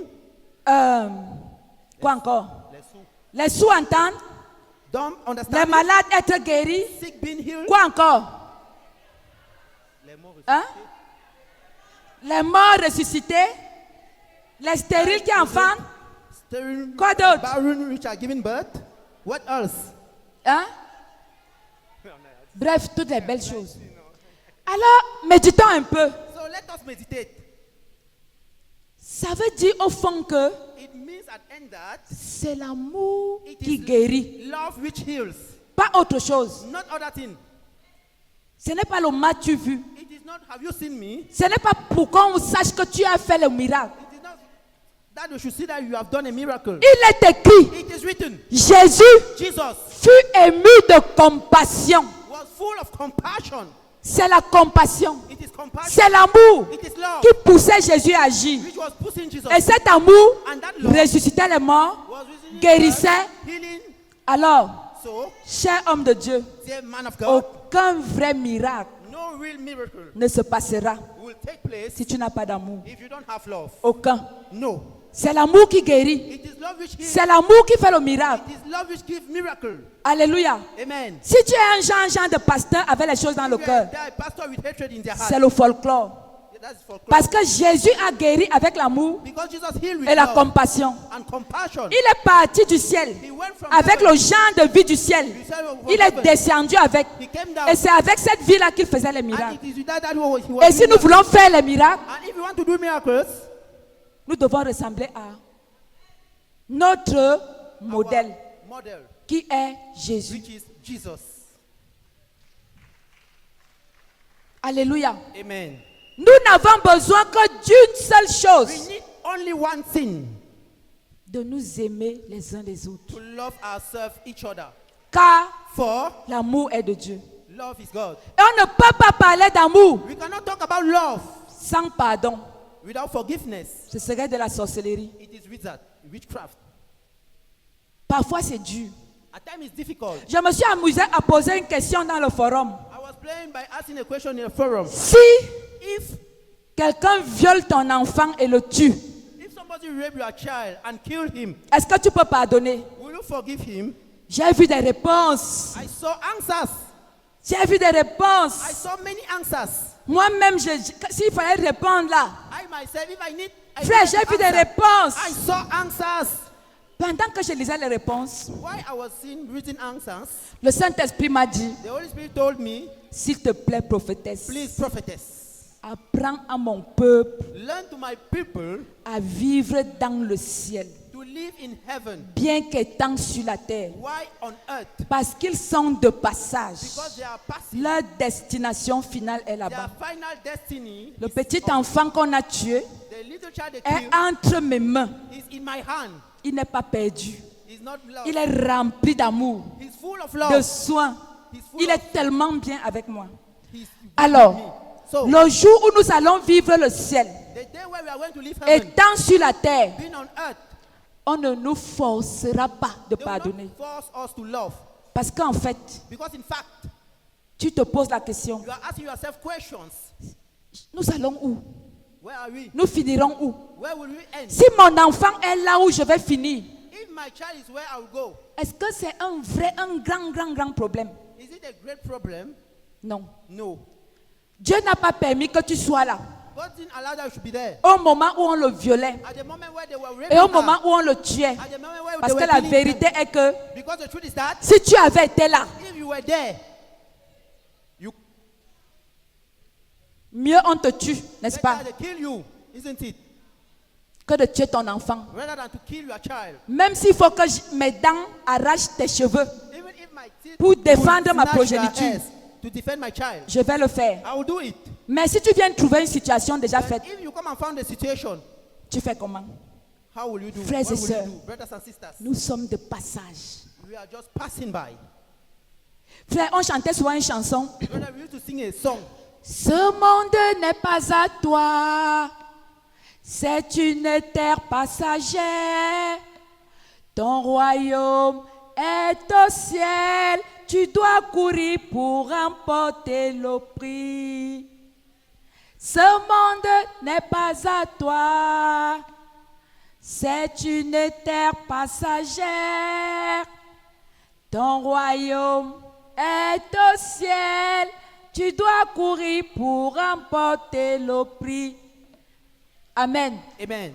quoi encore? Les sourds entendre, dumb les understanding, malades être guéris, sick being healed, quoi encore? Hein? Les morts ressuscités, les stériles qui enfantent, staring, quoi d'autre? barren which are giving birth. What else? Hein? Bref, toutes les belles choses. Alors, méditons un peu. So let us meditate. Ça veut dire au fond que It means at end that c'est l'amour it qui is guérit, love which heals, pas autre chose. not other thing. Ce n'est pas le m'as-tu vu. It is not have you seen me? Ce n'est pas pour qu'on sache que tu as fait le miracle. It is not that you should see that you have done a miracle. Il est écrit, It is written, Jésus Jesus fut ému de compassion. was full of compassion. C'est la compassion. It is compassion. C'est l'amour It is love qui poussait Jésus à agir. which was pushing Jesus. Et cet amour And that love ressuscitait les morts, was visiting guérissait. us, healing. Alors, So, cher homme de Dieu, dear man of God, aucun vrai miracle no real miracle ne se passera will take place si tu n'as pas d'amour. if you don't have love. Aucun. No. C'est l'amour qui guérit. It is love which heals. C'est l'amour qui fait le miracle. It is love which gives miracle. Alléluia. Amen. Si tu es un genre de pasteur avec les choses dans le If you are cœur, a pastor with hatred in their heart, c'est le folklore. that's folklore. Parce que Jésus a guéri avec l'amour Because Jesus healed with et la love compassion. and compassion. Il est parti du ciel He went from avec heaven. le genre de vie du ciel. Il est descendu avec. He came down. Et c'est avec cette vie-là qu'il faisait les And miracles. it is with that he was Et si nous voulons faire les miracles, And if you want to do miracles, nous devons ressembler à notre modèle our model, qui est Jésus. which is Jesus. Alléluia. Amen. Nous n'avons besoin que d'une seule We chose, need only one thing, de nous aimer les uns les autres. to love ourselves, each other. Car For l'amour est de Dieu. love is God. Et on ne peut pas parler d'amour We cannot talk about love sans pardon. without forgiveness. Ce serait de la sorcellerie. It is witchcraft. Parfois c'est dur. At times it's difficult. Je me suis amusée à poser une question dans le forum. I was playing by asking a question in a forum. Si If quelqu'un viole ton enfant et le tue, If somebody rape your child and kill him, est-ce que tu peux pardonner? will you forgive him? J'ai vu des réponses. I saw answers. J'ai vu des I réponses. saw many answers. Moi-même, s'il fallait répondre là, I myself, if I need, frère, j'ai vu des answer, réponses. I saw answers. Pendant que je lisais les réponses, While I was seeing written answers, le Saint-Esprit m'a dit, the Holy Spirit told me, s'il te plaît, prophétesse, please, prophetess, apprends à mon peuple learn to my people à vivre dans le ciel, to live in heaven. bien qu'étant sur la terre, Why on earth? parce qu'ils sont de passage. Because they are passing. Leur destination finale est Their là-bas. final destiny, Le petit enfant qu'on a tué the little child they est killed, entre mes mains. is in my hand. Il n'est pas perdu. He's not lost. Il est rempli d'amour, He's full of de love. soins. He's full Il of, est tellement bien avec moi. he's Alors, so le jour où nous allons vivre le ciel, the day where we are going to leave heaven, étant sur la terre, being on earth, on ne nous forcera pas de they will pardonner. not force us to love. Parce qu'en fait, Because in fact, tu te poses la question, you are asking yourself questions. nous allons où? Where are we? Nous finirons où? Where will we end? Si mon enfant est là où je vais finir, If my child is where I will go, est-ce que c'est un grand problème? is it a great problem? Non. No. Dieu n'a pas permis que tu sois là. God didn't allow that you should be there. Au moment où on le violait At the moment where they were et au raping moment her, où on le tuait. at the moment where Parce they que were la killing vérité them, est que because the truth is that si tu avais été là, if you were there, you mieux on te tue, n'est-ce pas, better they kill you, isn't it? que de tuer ton enfant. Rather than to kill your child. Même s'il faut que mes dents arrachent tes cheveux, Even if my teeth pour would défendre ma snatch progéniture, their hairs to defend my child, je vais le faire. I will do it. Mais si tu viens de trouver une situation déjà But faite, if you come and found a situation, tu fais comment? how will you do? Frères What et will you sœurs, do? Brothers and sisters, nous sommes de passage. we are just passing by. Frère, on chantait souvent une chanson. Brother, we used to sing a song. Ce monde n'est pas à toi, c'est une terre passagère. Ton royaume est au ciel, tu dois courir pour remporter le prix. Ce monde n'est pas à toi, c'est une terre passagère. Ton royaume est au ciel, tu dois courir pour remporter le prix. Amen. Amen.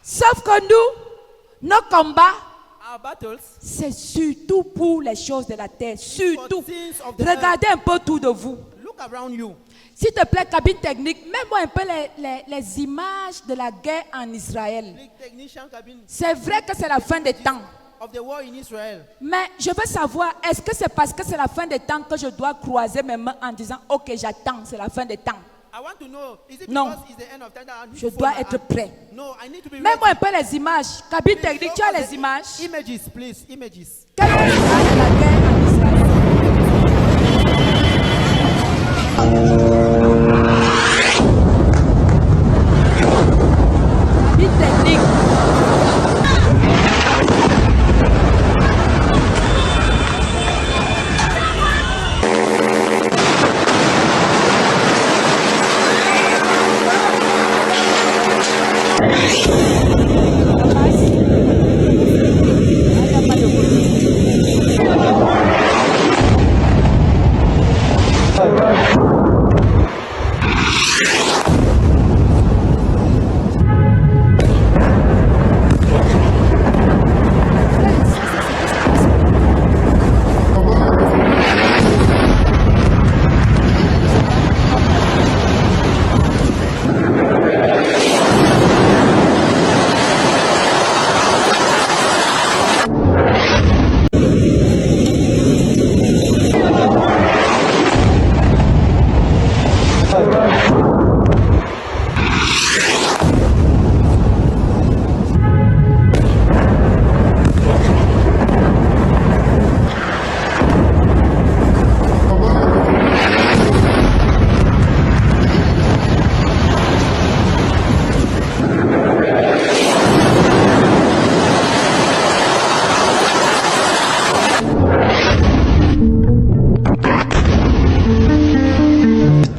Sauf que nous, nos combats, Our battles, c'est surtout pour les choses de la terre. Surtout. for things of the Regardez un peu autour de vous. earth. Look around you. S'il te plaît, cabine technique, mets-moi un peu les images de la guerre en Israël. The technician cabin C'est vrai que c'est la fin des temps. of the war in Israel. Mais je veux savoir, est-ce que c'est parce que c'est la fin des temps que je dois croiser mes mains en disant, ok, j'attends, c'est la fin des temps. I want to know, is it Non. because it's the end of time that I need Je to dois fold my être hand? prêt. No, I need to be Mets-moi un ready. peu les images. Cabine Please technique, show tu as us les the images. Images, please, images. Quelles sont les images de la guerre en Israël? Cabine technique.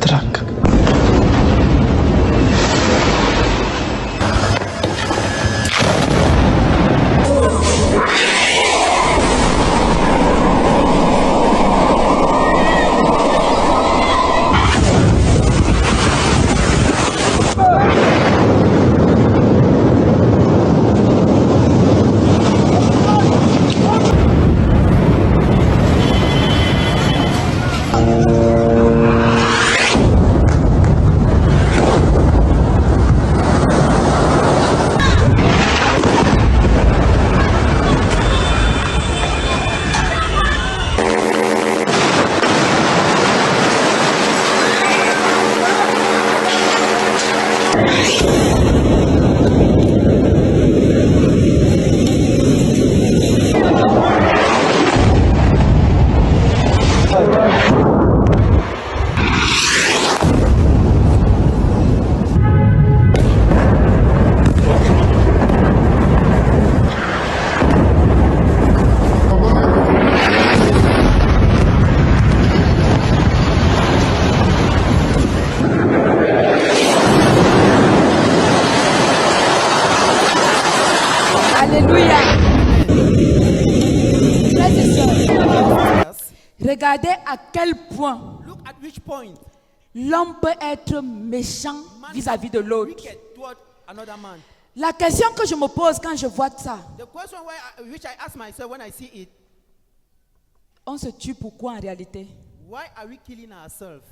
Track. Regardez à quel point Look at which point l'homme peut être méchant man vis-à-vis de can be l'autre. wicked toward another man. La question que je me pose quand je vois ça, The question which I ask myself when I see it, on se tue pourquoi en réalité? why are we killing ourselves?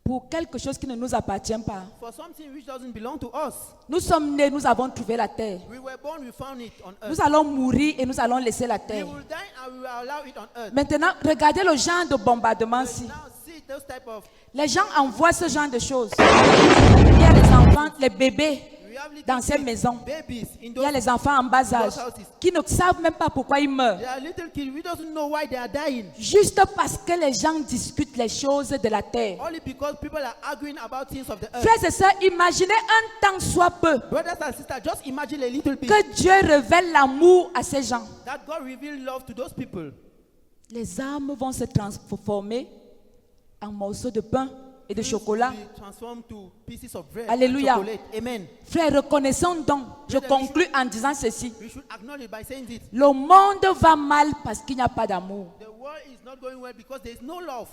Pour quelque chose qui ne nous appartient pas. For something which doesn't belong to us. Nous sommes nés, nous avons trouvé la terre. We were born, we found it on earth. Nous allons mourir et nous allons laisser la We terre. will die and we will allow it on earth. Maintenant, regardez le genre de bombardement-ci. Now see those type of Les gens envoient ce genre de choses. Il y a les enfants, les bébés we have little dans ces kids, maisons. babies in Il y those, a les enfants en bas âge qui ne savent même pas pourquoi ils meurent. there are little kids, we doesn't know why they are dying. Juste parce que les gens discutent les choses de la terre. Only because people are arguing about things of the earth. Frères et sœurs, imaginez un temps soit peu Brothers and sisters, just imagine a little bit que Dieu révèle l'amour à ces gens. that God revealed love to those people. Les âmes vont se transformer en morceaux de pain et de chocolat. Will be transformed to pieces of bread Alléluia. and chocolate. Amen. Frères, reconnaissons donc, je conclus en disant ceci. We should acknowledge by saying this. Le monde va mal parce qu'il n'y a pas d'amour. The world is not going well because there is no love.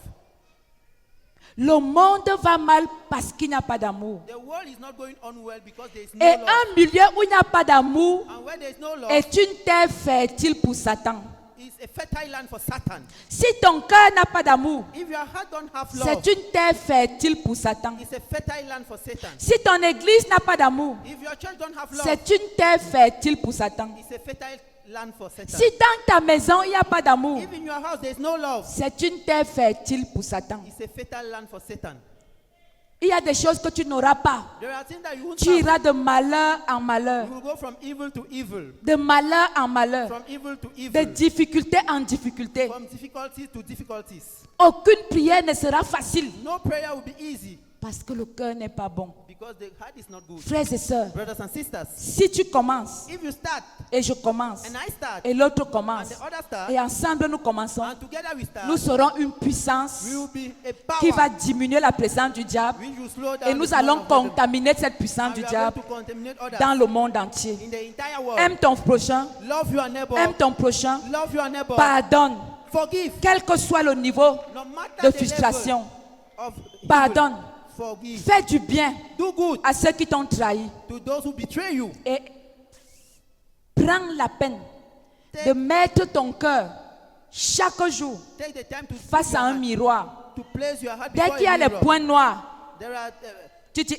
Le monde va mal parce qu'il n'y a pas d'amour. The world is not going on well because there is no Et love. un milieu où il n'y a pas d'amour And where there is no love, est une terre fertile pour Satan. it's a fertile land for Satan. Si ton cœur n'a pas d'amour, If your heart don't have love, c'est une terre fertile pour Satan. it's a fertile land for Satan. Si ton église n'a pas d'amour, If your church don't have love, c'est une terre fertile pour Satan. it's a fertile land for Satan. Si dans ta maison il n'y a pas d'amour, If in your house there is no love, c'est une terre fertile pour Satan. it's a fertile land for Satan. Il y a des choses que tu n'auras pas. There are things that you won't Tu have. iras de malheur en malheur, You will go from evil to evil, de malheur en malheur, from evil to de evil, difficulté en difficulté. from difficulties to difficulties. Aucune prière ne sera facile No prayer will be easy parce que le cœur n'est pas bon. because the heart is not good. Frères et sœurs, Brothers and sisters, si tu commences if you start et je commence and I start et l'autre and commence the other start et ensemble nous commençons, and together we start, nous serons une puissance we will be a qui power va diminuer la présence du diable which will slow down et the nous power allons of the devil. contaminer cette puissance And du we are diable going to contaminate others dans le monde entier. in the entire world. Aime ton prochain, Love your neighbor. aime ton prochain, Love your neighbor. pardonne, Forgive. quel que soit le niveau No matter de the frustration, level of evil, pardonne, forgive. fais du bien Do good à ceux qui t'ont trahi to those who betray you. et prends la peine de mettre ton cœur chaque jour Take the time to face put à your un heart- miroir. to place your heart Dès before qu'il y a a les mirror. points noirs, There are tu dis,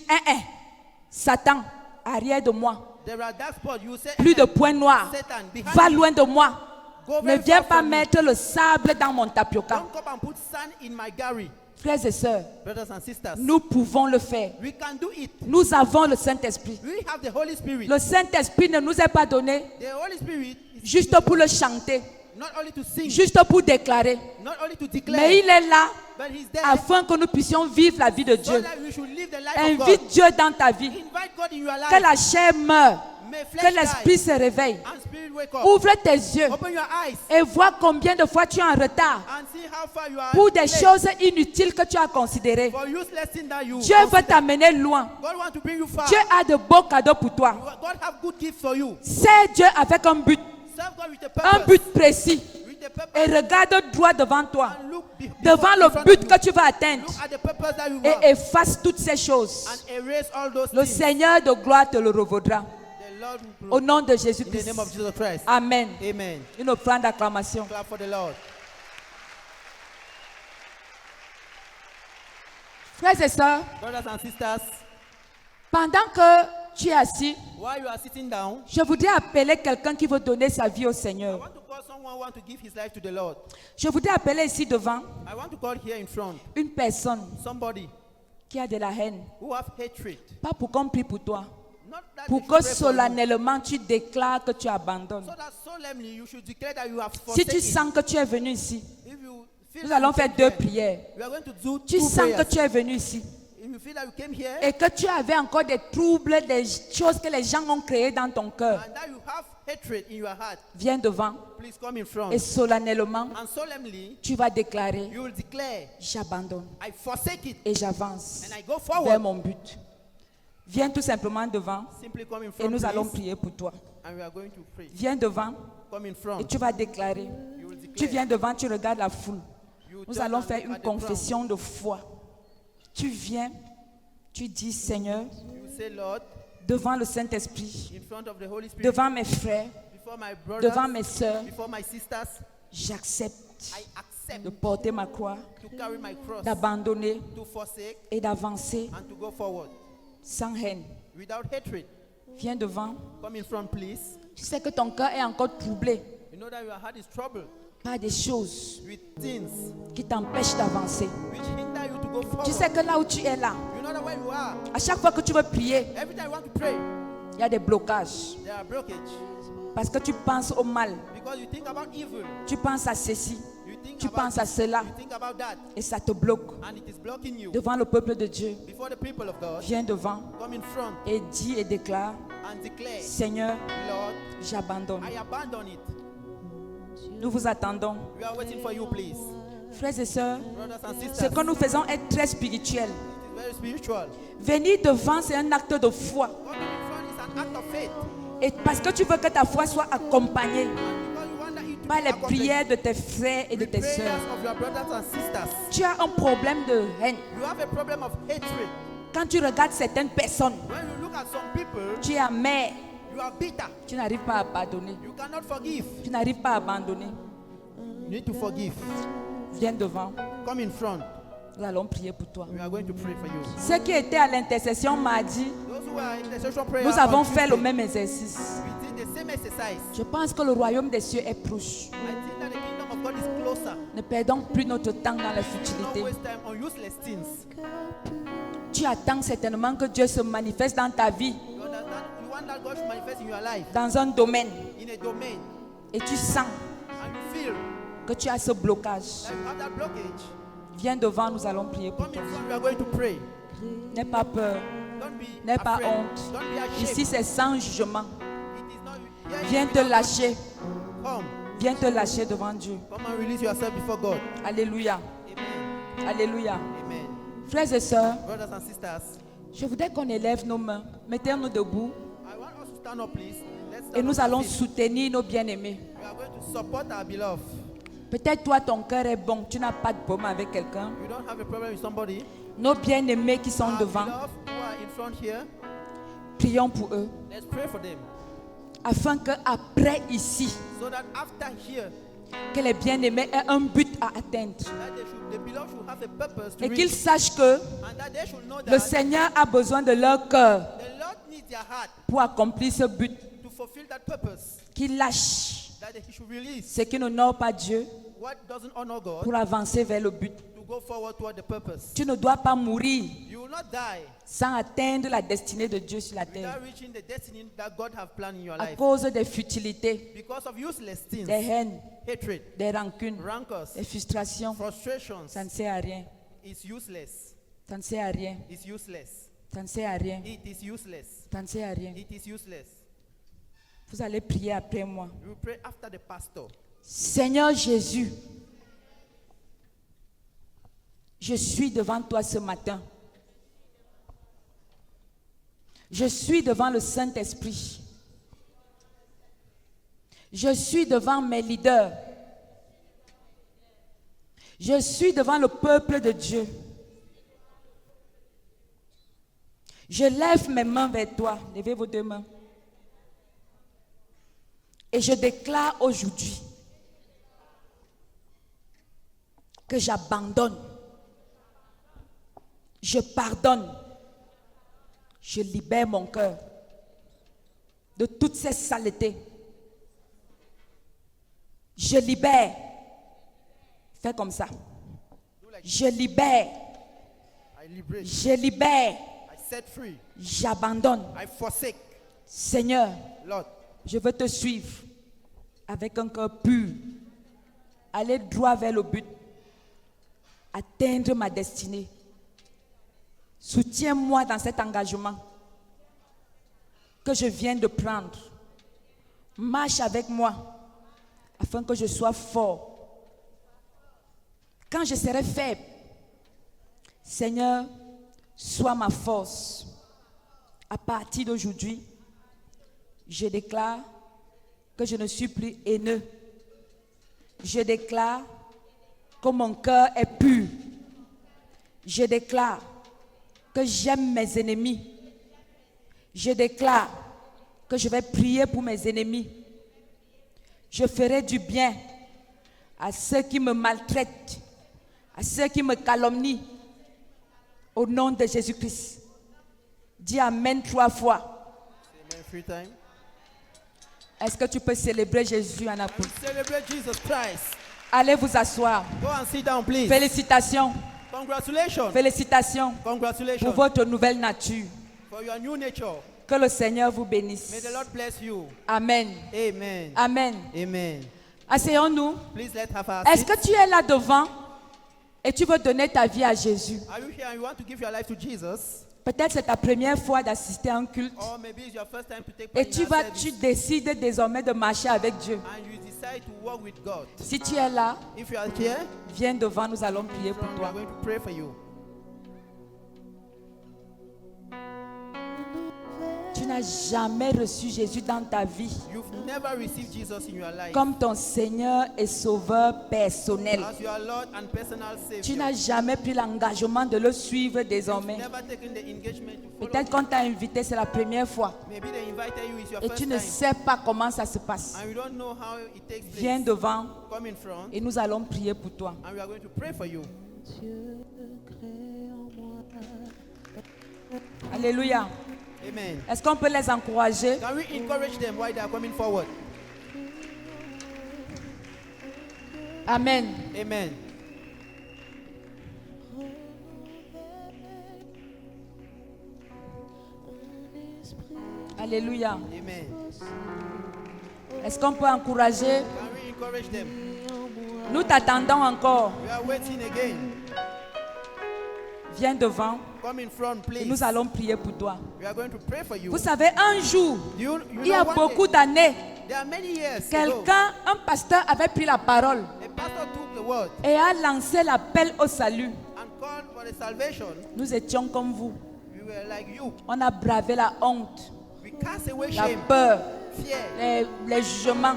Satan, arrière de moi. there are dark spots. You say Plus de points noirs. Satan behind Va you. loin de moi. Go Ne very viens far pas from me. mettre le sable dans mon tapioca. Don't come and put sand in my gari. Frères et sœurs, Brothers and sisters, nous pouvons le faire. we can do it. Nous avons le Saint-Esprit. We have the Holy Spirit. Le Saint-Esprit ne nous est pas donné The Holy Spirit is juste pour le chanter, not only to sing, juste pour déclarer, not only to declare, mais il est là but He's there afin que nous puissions vivre la vie de so Dieu. that we should live the life of God. Invite Dieu dans ta vie. Invite God in your life. Que la chair meure, May que flesh l'esprit die se réveille. and spirit wake up. Ouvre tes yeux Open your eyes et vois combien de fois tu es en retard and see how far you are pour des late choses inutiles que tu as considérées. for useless things that you Dieu veut consider. t'amener loin. God want to bring you far. Dieu a de beaux cadeaux pour toi. God have good gifts for you. C'est Dieu avec un but Serve God with a un purpose. but précis. With a purpose. Et regarde droit devant toi, And look devant in le front but of que you. tu vas atteindre, Look at the purpose that you et want efface toutes ces choses. and erase all those Le things. Seigneur de gloire te le revaudra. The Lord will Au nom de in the Jésus-Christ. name of Jesus Christ. Amen. Amen. Une offrande d'acclamation. Clap for the Lord. Frères et sœurs, Brothers and sisters, pendant que tu es assis, while you are sitting down, je voudrais appeler quelqu'un qui veut donner sa vie au I Seigneur. want to call someone who want to give his life to the Lord. Je voudrais appeler ici devant I want to call here in front une personne somebody qui a de la haine. who have hatred. Pas pour qu'on prie pour toi, Not that pour they que should pray for you. solennellement tu déclares que tu abandonnes. So that solemnly you should declare that you have Si forsaken. tu sens que tu es venu ici, If you feel nous that allons you faire came deux here, prières. we are going to do Tu two sens que prayers. tu es venu ici If you feel that you came here et que tu avais encore des troubles, des choses que les gens ont créées dans ton cœur, and that you have hatred in your heart, viens devant please come in front. et solennellement, And solemnly, tu vas déclarer, you will declare, j'abandonne I forsake it et j'avance and I go vers forward. mon but. Viens tout simplement devant Simply come in et front, nous allons please, prier pour toi. and we are going to pray. Viens devant Come in et front. tu vas déclarer. You will Tu declare. viens devant, tu regardes la foule. Nous turn allons and faire look une at the ground. confession de foi. Tu viens, tu dis Seigneur, You say, Lord, devant le Saint-Esprit, in front of the Holy Spirit, devant mes frères, before my brothers, devant mes sœurs, before my sisters, j'accepte I accept de porter ma croix, to carry my cross, d'abandonner to forsake et d'avancer and to go forward sans haine. without hatred. Viens devant. Come in front, please. Tu sais que ton cœur est encore troublé You know that your heart is troubled par des choses with things qui t'empêchent d'avancer. which hinder you to go forward. Tu sais que là où tu es là, You know that where you are, à chaque fois que tu veux prier, every time you want to pray, il y a des blocages. there are blockages Parce que tu penses au mal, because you think about evil. tu penses à ceci, You think tu about penses à cela You think about that, et ça te bloque. and it is blocking you. Devant le peuple de Dieu, Before the people of God, viens devant come in front et dis et déclare, and declare, Seigneur, Lord, j'abandonne. I abandon it. Nous vous attendons. We are waiting for you, please. Frères et sœurs, Brothers and ce sisters, que nous faisons est très spirituel. it is very spiritual. Venir devant, c'est un acte de foi. Coming in front is an act of faith. Et parce que tu veux que ta foi soit accompagnée And because you want that it to par be les accompanied prières de tes frères et de with tes prayers sœurs. of your brothers and sisters. Tu as un problème de haine. You have a problem of hatred. Quand tu regardes certaines personnes, When you look at some people, tu es amer. you are bitter. Tu n'arrives pas à pardonner. You cannot forgive. Tu n'arrives pas à abandonner. You need to forgive. Viens devant. Come in front. Nous allons prier pour toi. We are going to pray for you. Ceux qui étaient à l'intercession mardi, Those who are in the session prayer, nous avons on fait le Tuesday, même exercice. we did the same exercise. Je pense que le royaume des cieux est proche. I think that the kingdom of God is closer. Ne perdons plus notre temps dans la Do futilité. not waste time on useless things. Tu attends certainement que Dieu se manifeste dans ta vie, You understand? You want that God to manifest in your life, dans un domaine, in a domain, et tu sens and you feel que tu as ce blocage. that you have that blockage. Viens devant, nous allons prier pour Come toi. in front, we are going to pray. N'aie pas peur, Don't be n'aie pas afraid. honte. Don't be ashamed. Ici, c'est sans jugement. It is not. Here Viens is te without- lâcher. Come. Viens te lâcher devant Dieu. Come and release yourself before God. Alléluia. Amen. Alléluia. Amen. Frères et sœurs, Brothers and sisters, je voudrais qu'on élève nos mains. Mettez-nous debout I want us to stand up, please. Let's stand et nous up and allons sing. soutenir nos bien-aimés. We are going to support our beloved. Peut-être toi, ton cœur est bon. Tu n'as pas de problème avec quelqu'un. You don't have a problem with somebody. Nos bien-aimés qui sont Our devant, beloved who are in front here, prions pour eux. let's pray for them. Afin qu'après ici, So that after here, que les bien-aimés aient un but à atteindre. that the beloved should have a purpose to Et reach. qu'ils sachent que And that they should know le that Seigneur a besoin de leur cœur the Lord needs their heart pour accomplir ce but. to fulfill that purpose. Qu'ils lâchent That He should release ce qui n'honore pas Dieu what doesn't honor God pour avancer vers le but. to go forward toward the purpose. Tu ne dois pas mourir You will not die sans atteindre la destinée de Dieu sur la terre without reaching the destiny that God have planned in your à life. cause des futilités, Because of useless things, des haines, hatred, des rancunes, rancors, des frustrations. frustrations. Ça ne sert à rien. It's useless. Ça ne sert à rien. It's useless. Ça ne sert à rien. It is useless. Ça ne sert à rien. It is useless. Vous allez prier après moi. You will pray after the pastor. Seigneur Jésus, je suis devant toi ce matin. Je suis devant le Saint-Esprit. Je suis devant mes leaders. Je suis devant le peuple de Dieu. Je lève mes mains vers toi. Levez vos deux mains. Et je déclare aujourd'hui que j'abandonne, je pardonne, je libère mon cœur de toutes ces saletés. Je libère. Fais comme ça. Je libère. I liberate. Je libère. I set free. J'abandonne. I forsake. Seigneur, Lord, je veux te suivre avec un cœur pur. Aller droit vers le but. Atteindre ma destinée. Soutiens-moi dans cet engagement que je viens de prendre. Marche avec moi afin que je sois fort. Quand je serai faible, Seigneur, sois ma force. À partir d'aujourd'hui, je déclare que je ne suis plus haineux. Je déclare que mon cœur est pur. Je déclare que j'aime mes ennemis. Je déclare que je vais prier pour mes ennemis. Je ferai du bien à ceux qui me maltraitent, à ceux qui me calomnient. Au nom de Jésus-Christ. Dis Amen 3 fois. Amen 3 times. Est-ce que tu peux célébrer Jésus en applaudissant? Celebrate Jesus Christ. Allez vous asseoir. Go and sit down, please. Félicitations. Congratulations. Félicitations pour Congratulations votre nouvelle nature. for your new nature. Que le Seigneur vous May bénisse. the Lord bless you. Amen. Amen. Amen. Amen. Asseyons-nous. Please let's have our Est-ce seat. que tu es là devant et tu veux donner ta vie à Jésus? Are you here and you want to give your life to Jesus? Peut-être c'est ta première fois d'assister à un culte Or maybe it's your first time to take part et in our service, tu décides désormais de marcher avec Dieu. and you decide to walk with God. Si tu es là, If you are here, viens devant, nous allons prier pour we toi. are going to pray for you. Tu n'as jamais reçu Jésus dans ta vie You've never received Jesus in your life comme ton Seigneur et Sauveur personnel. as your Lord and personal Tu Savior. n'as jamais pris l'engagement de le suivre désormais. Never taken the engagement to follow. Peut-être qu'on t'a invité, c'est la première fois. Maybe they invited you, it's your Et first tu ne time, sais pas comment ça se passe. and you don't know how it takes place. Viens devant Come in front, et nous allons prier pour toi. and we are going to pray for you. Alléluia. Amen. Est-ce qu'on peut les encourager? Can we encourage them while they are coming forward? Amen. Amen. Alléluia. Amen. Est-ce qu'on peut encourager? Can we encourage them? Nous t'attendons encore. We are waiting again. Viens devant Come in front, et please. nous allons prier pour toi. We are going to pray for you. Vous savez, un jour, You il y a know one beaucoup day, d'années, there are many years ago, quelqu'un, un pasteur avait pris la parole a pastor took the word et a lancé l'appel au salut. and called for the salvation. Nous étions comme vous. We were like you. On a bravé la honte, We cast away la shame, peur, fear, les jugements.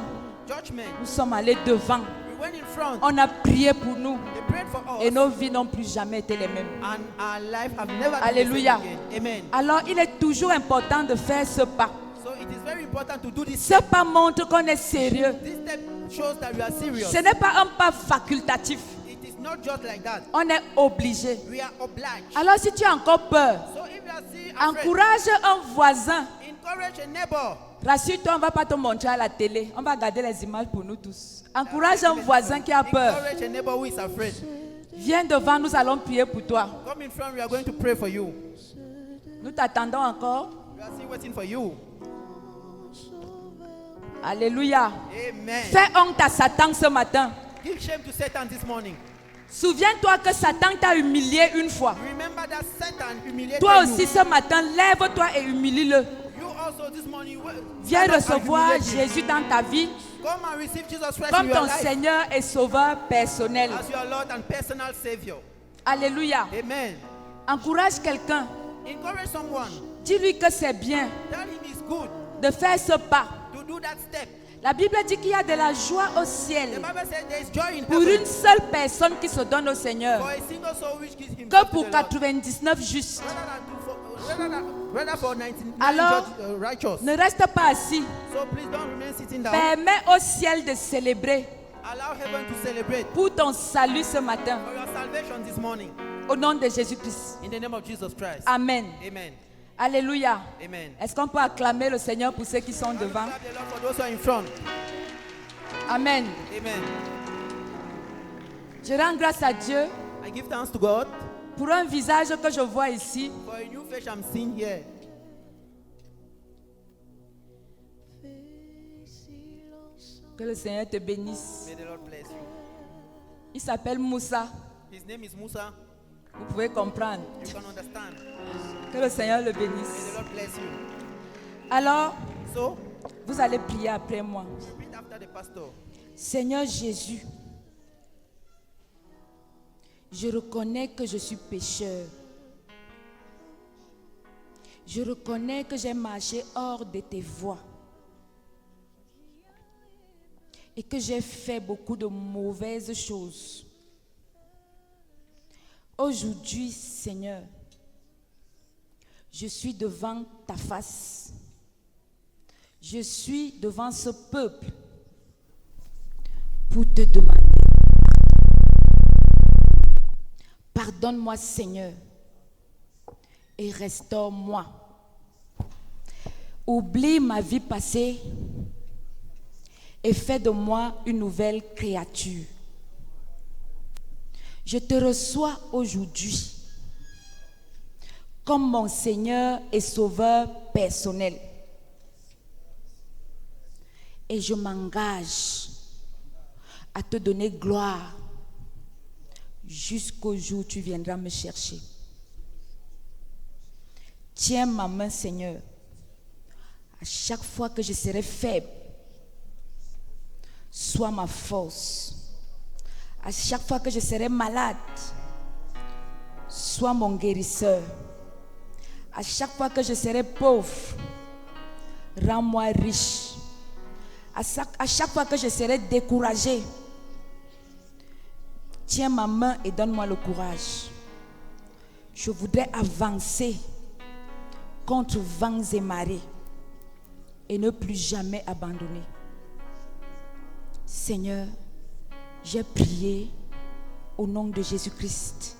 judgment. Nous sommes allés devant. We went in front. On a prié pour nous They prayed for us. et nos vies n'ont plus jamais été les mêmes. And our life have never been the Alléluia. same again. Amen. Alors, il est toujours important de faire ce pas. So it is very important to do this. Ce pas montre qu'on est sérieux. This step shows that we are serious. Ce n'est pas un pas facultatif. It is not just like that. On est obligé. We are obliged. Alors, si tu as encore peur, So if you are still afraid, encourage un voisin. encourage a neighbor. Rassure-toi, on ne va pas te montrer à la télé. On va garder les images pour nous tous. Encourage un voisin qui a peur. Encourage a neighbor who is afraid. Viens devant, nous allons prier pour toi. Come in front, we are going to pray for you. Nous t'attendons encore. We are still waiting for you. Alléluia. Amen. Fais honte à Satan ce matin. Give shame to Satan this morning. Souviens-toi que Satan t'a humilié une fois. Remember that Satan humiliated Toi you. aussi ce matin, lève-toi et humilie-le. You also this morning Viens stand up and recevoir humiliate him. Jésus dans ta vie Come and receive Jesus Christ comme in your ton life Seigneur et Sauveur personnel. as your Lord and personal Savior. Alléluia. Amen. Encourage quelqu'un. Encourage someone. Dis-lui que c'est bien Tell him it's good de faire ce pas. to do that step. La Bible dit qu'il y a de la joie au The ciel Bible says there is joy in pour heaven une seule personne qui se donne au Seigneur for a single soul which gives himself que to pour the Lord. 99 justes. Rather for 99 Alors, righteous. Ne reste pas assis. So please don't remain sitting down. Permets au ciel de célébrer Allow heaven to celebrate pour ton salut ce matin. for your salvation this morning. Au nom de Jésus-Christ. In the name of Jesus Christ. Amen. Amen. Alléluia. Amen. Est-ce qu'on peut acclamer le Seigneur pour ceux qui sont Can we devant? clap the Lord for those who are in front? Amen. Amen. Je rends grâce à Dieu I give thanks to God pour un visage que je vois ici. for a new face I'm seeing here. Que le Seigneur te bénisse. May the Lord bless you. Il s'appelle Moussa. His name is Musa. Vous pouvez comprendre. You can understand. Que le Seigneur le May the bénisse. Lord bless you. Alors, So, vous allez prier après moi. repeat after the pastor. Seigneur Jésus, je reconnais que je suis pécheur. Je reconnais que j'ai marché hors de tes voies et que j'ai fait beaucoup de mauvaises choses. Aujourd'hui, Seigneur, je suis devant ta face. Je suis devant ce peuple pour te demander. Pardonne-moi, Seigneur, et restaure-moi. Oublie ma vie passée et fais de moi une nouvelle créature. Je te reçois aujourd'hui comme mon Seigneur et Sauveur personnel. Et je m'engage à te donner gloire jusqu'au jour où tu viendras me chercher. Tiens ma main, Seigneur. À chaque fois que je serai faible, sois ma force. À chaque fois que je serai malade, sois mon guérisseur. À chaque fois que je serai pauvre, rends-moi riche. À chaque fois que je serai découragé, tiens ma main et donne-moi le courage. Je voudrais avancer contre vents et marées et ne plus jamais abandonner. Seigneur, j'ai prié au nom de Jésus-Christ.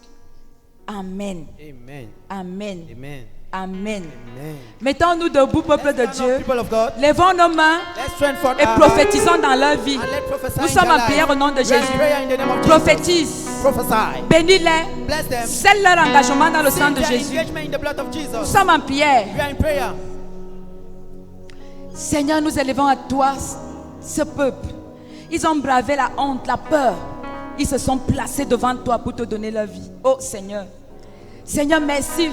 Amen. Amen. Amen. Amen. Amen. Amen. Mettons-nous debout, peuple de Let's stand Dieu. up, people of God. Levons nos mains Let's strengthen et our prophétisons dans leur vie. and let prophesy Nous in sommes their en prière life. au nom de We are in Jésus. prayer in the name of Jesus. Prophétise. Prophesy. Bénis-les. Bless them. Scelle leur engagement dans le sang See de their Jésus. engagement in the blood of Nous Jesus. sommes en prière. We are in prayer. Seigneur, nous élevons à toi ce peuple. Ils ont bravé la honte, la peur. Ils se sont placés devant toi pour te donner leur vie. Oh Seigneur. Seigneur, merci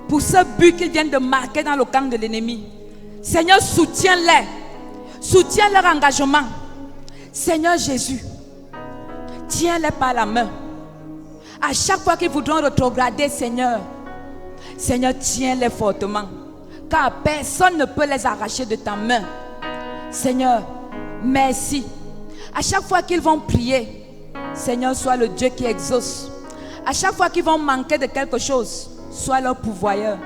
pour ce but qu'ils viennent de marquer dans le camp de l'ennemi. Seigneur, soutiens-les. Soutiens leur engagement. Seigneur Jésus, tiens-les par la main. À chaque fois qu'ils voudront rétrograder, Seigneur, Seigneur, tiens-les fortement. Car personne ne peut les arracher de ta main. Seigneur, merci. À chaque fois qu'ils vont prier, Seigneur, sois le Dieu qui exauce. À chaque fois qu'ils vont manquer de quelque chose, sois leur pourvoyeur.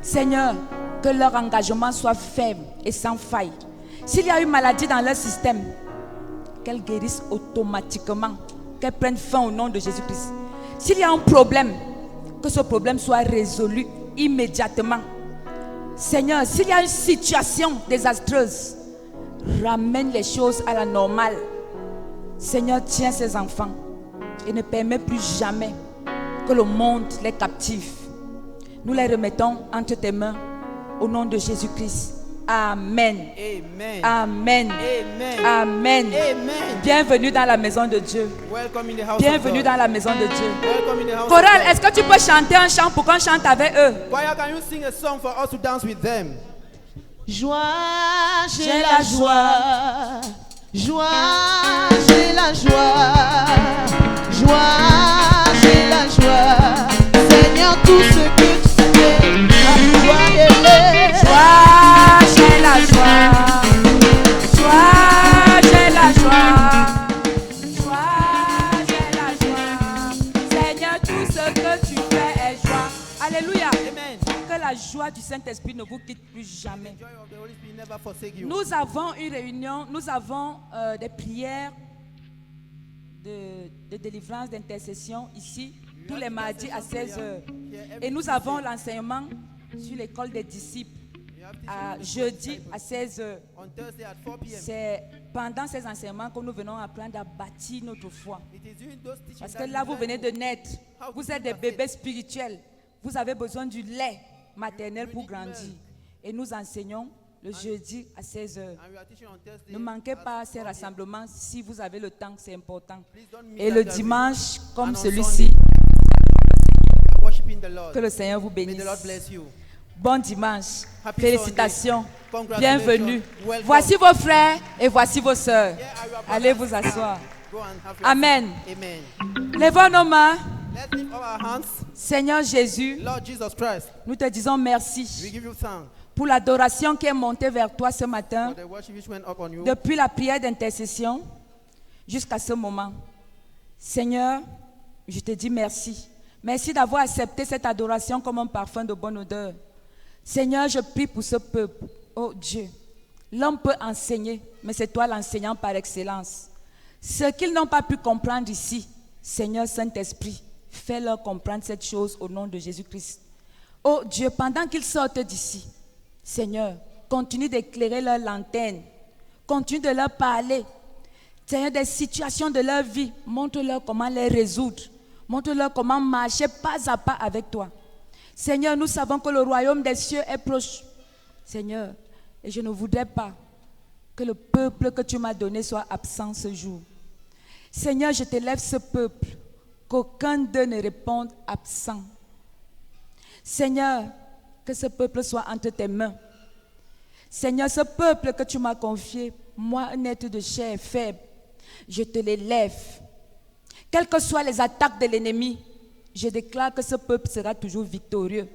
Seigneur, que leur engagement soit ferme et sans faille. S'il y a une maladie dans leur système, qu'elle guérisse automatiquement, qu'elle prenne fin au nom de Jésus-Christ. S'il y a un problème, que ce problème soit résolu immédiatement. Seigneur, s'il y a une situation désastreuse, ramène les choses à la normale. Seigneur, tiens ces enfants et ne permets plus jamais que le monde les captive. Nous les remettons entre tes mains au nom de Jésus-Christ. Amen. Amen. Amen. Amen. Amen. Amen. Bienvenue dans la maison de Dieu. Welcome in the house Bienvenue of dans God. la maison de Dieu. Welcome in the house Chorale, of God. est-ce que tu peux chanter un chant pour qu'on chante avec eux? Choir, can you sing a song for us to dance with them? Joie, j'ai la joie. Joie, j'ai la joie. Joie, j'ai la joie. Seigneur, tout ce que tu fais, à toi est Joie, j'ai la joie. Joie, j'ai la joie. Joie, j'ai la joie. Seigneur, tout ce que tu fais est joie. Alléluia. Amen. Que la joie du Saint-Esprit ne vous quitte plus jamais. The joy of the Holy Spirit never forsake you. Nous avons une réunion, nous avons des prières de délivrance, d'intercession ici, tous les mardis à 16h. Et nous avons l'enseignement sur l'école des disciples à jeudi à 16h. On Thursday at 4 p.m. C'est pendant ces enseignements que nous venons apprendre à bâtir notre foi. It is during those teachings Parce que that là, we vous venez learn de naître. Vous êtes des bébés spirituels. Vous avez besoin du lait maternel pour grandir. Et nous enseignons le jeudi à 16h. and we are teaching on Thursday. Ne manquez pas ces rassemblements si vous avez le temps, c'est important. Please don't miss Et le that dimanche, comme And on celui-ci, gathering. Worshiping the Lord. que le Seigneur vous May the bénisse. Lord bless you. Bon dimanche. Happy Félicitations. Sunday. Congratulations. Bienvenue. Welcome. Voici vos frères et voici vos sœurs. Here are your brothers Allez and vous sisters. asseoir. Go and have your Amen. Amen. Levons nos mains. Let's lift up our hands. Seigneur Jésus, Lord Jesus Christ, nous te disons we merci give you thanks pour l'adoration qui est montée vers toi ce matin, for the worship which went up on you. depuis la prière d'intercession jusqu'à ce moment. Seigneur, je te dis merci Merci d'avoir accepté cette adoration comme un parfum de bonne odeur. Seigneur, je prie pour ce peuple. Oh Dieu, l'homme peut enseigner, mais c'est toi l'enseignant par excellence. Ce qu'ils n'ont pas pu comprendre ici, Seigneur Saint-Esprit, fais-leur comprendre cette chose au nom de Jésus-Christ. Oh Dieu, pendant qu'ils sortent d'ici, Seigneur, continue d'éclairer leur lanterne, continue de leur parler. Seigneur, des situations de leur vie, montre-leur comment les résoudre, montre-leur comment marcher pas à pas avec toi. Seigneur, nous savons que le royaume des cieux est proche. Seigneur, et je ne voudrais pas que le peuple que tu m'as donné soit absent ce jour. Seigneur, je t'élève ce peuple, qu'aucun d'eux ne réponde absent. Seigneur, que ce peuple soit entre tes mains. Seigneur, ce peuple que tu m'as confié, moi, un être de chair faible, je te l'élève. Quelles que soient les attaques de l'ennemi, je déclare que ce peuple sera toujours victorieux.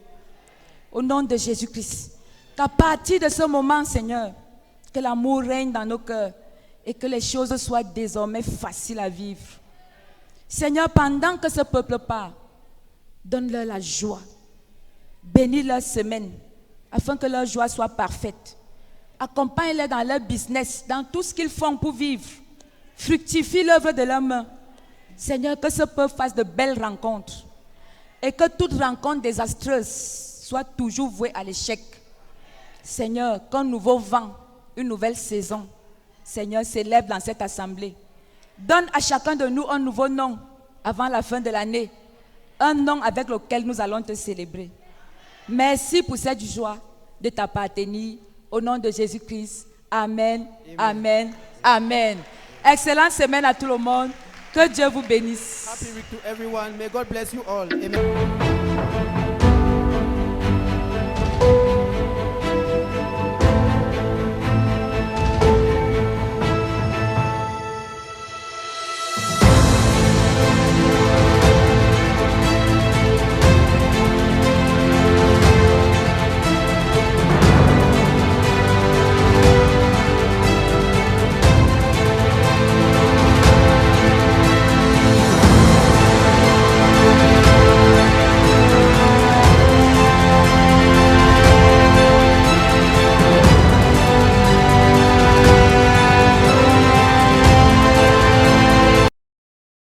Au nom de Jésus-Christ. Qu'à partir de ce moment, Seigneur, que l'amour règne dans nos cœurs et que les choses soient désormais faciles à vivre. Seigneur, pendant que ce peuple part, donne-leur la joie. Bénis leur semaine afin que leur joie soit parfaite. Accompagne-les dans leur business, dans tout ce qu'ils font pour vivre. Fructifie l'œuvre de leurs mains. Seigneur, que ce peuple fasse de belles rencontres et que toute rencontre désastreuse soit toujours vouée à l'échec. Seigneur, qu'un nouveau vent, une nouvelle saison, Seigneur, s'élève dans cette assemblée. Donne à chacun de nous un nouveau nom avant la fin de l'année, un nom avec lequel nous allons te célébrer. Merci pour cette joie de t'appartenir. Au nom de Jésus-Christ. Amen, amen, amen. Excellente semaine à tout le monde. Que Dieu vous bénisse. Happy week to everyone. May God bless you all. Amen.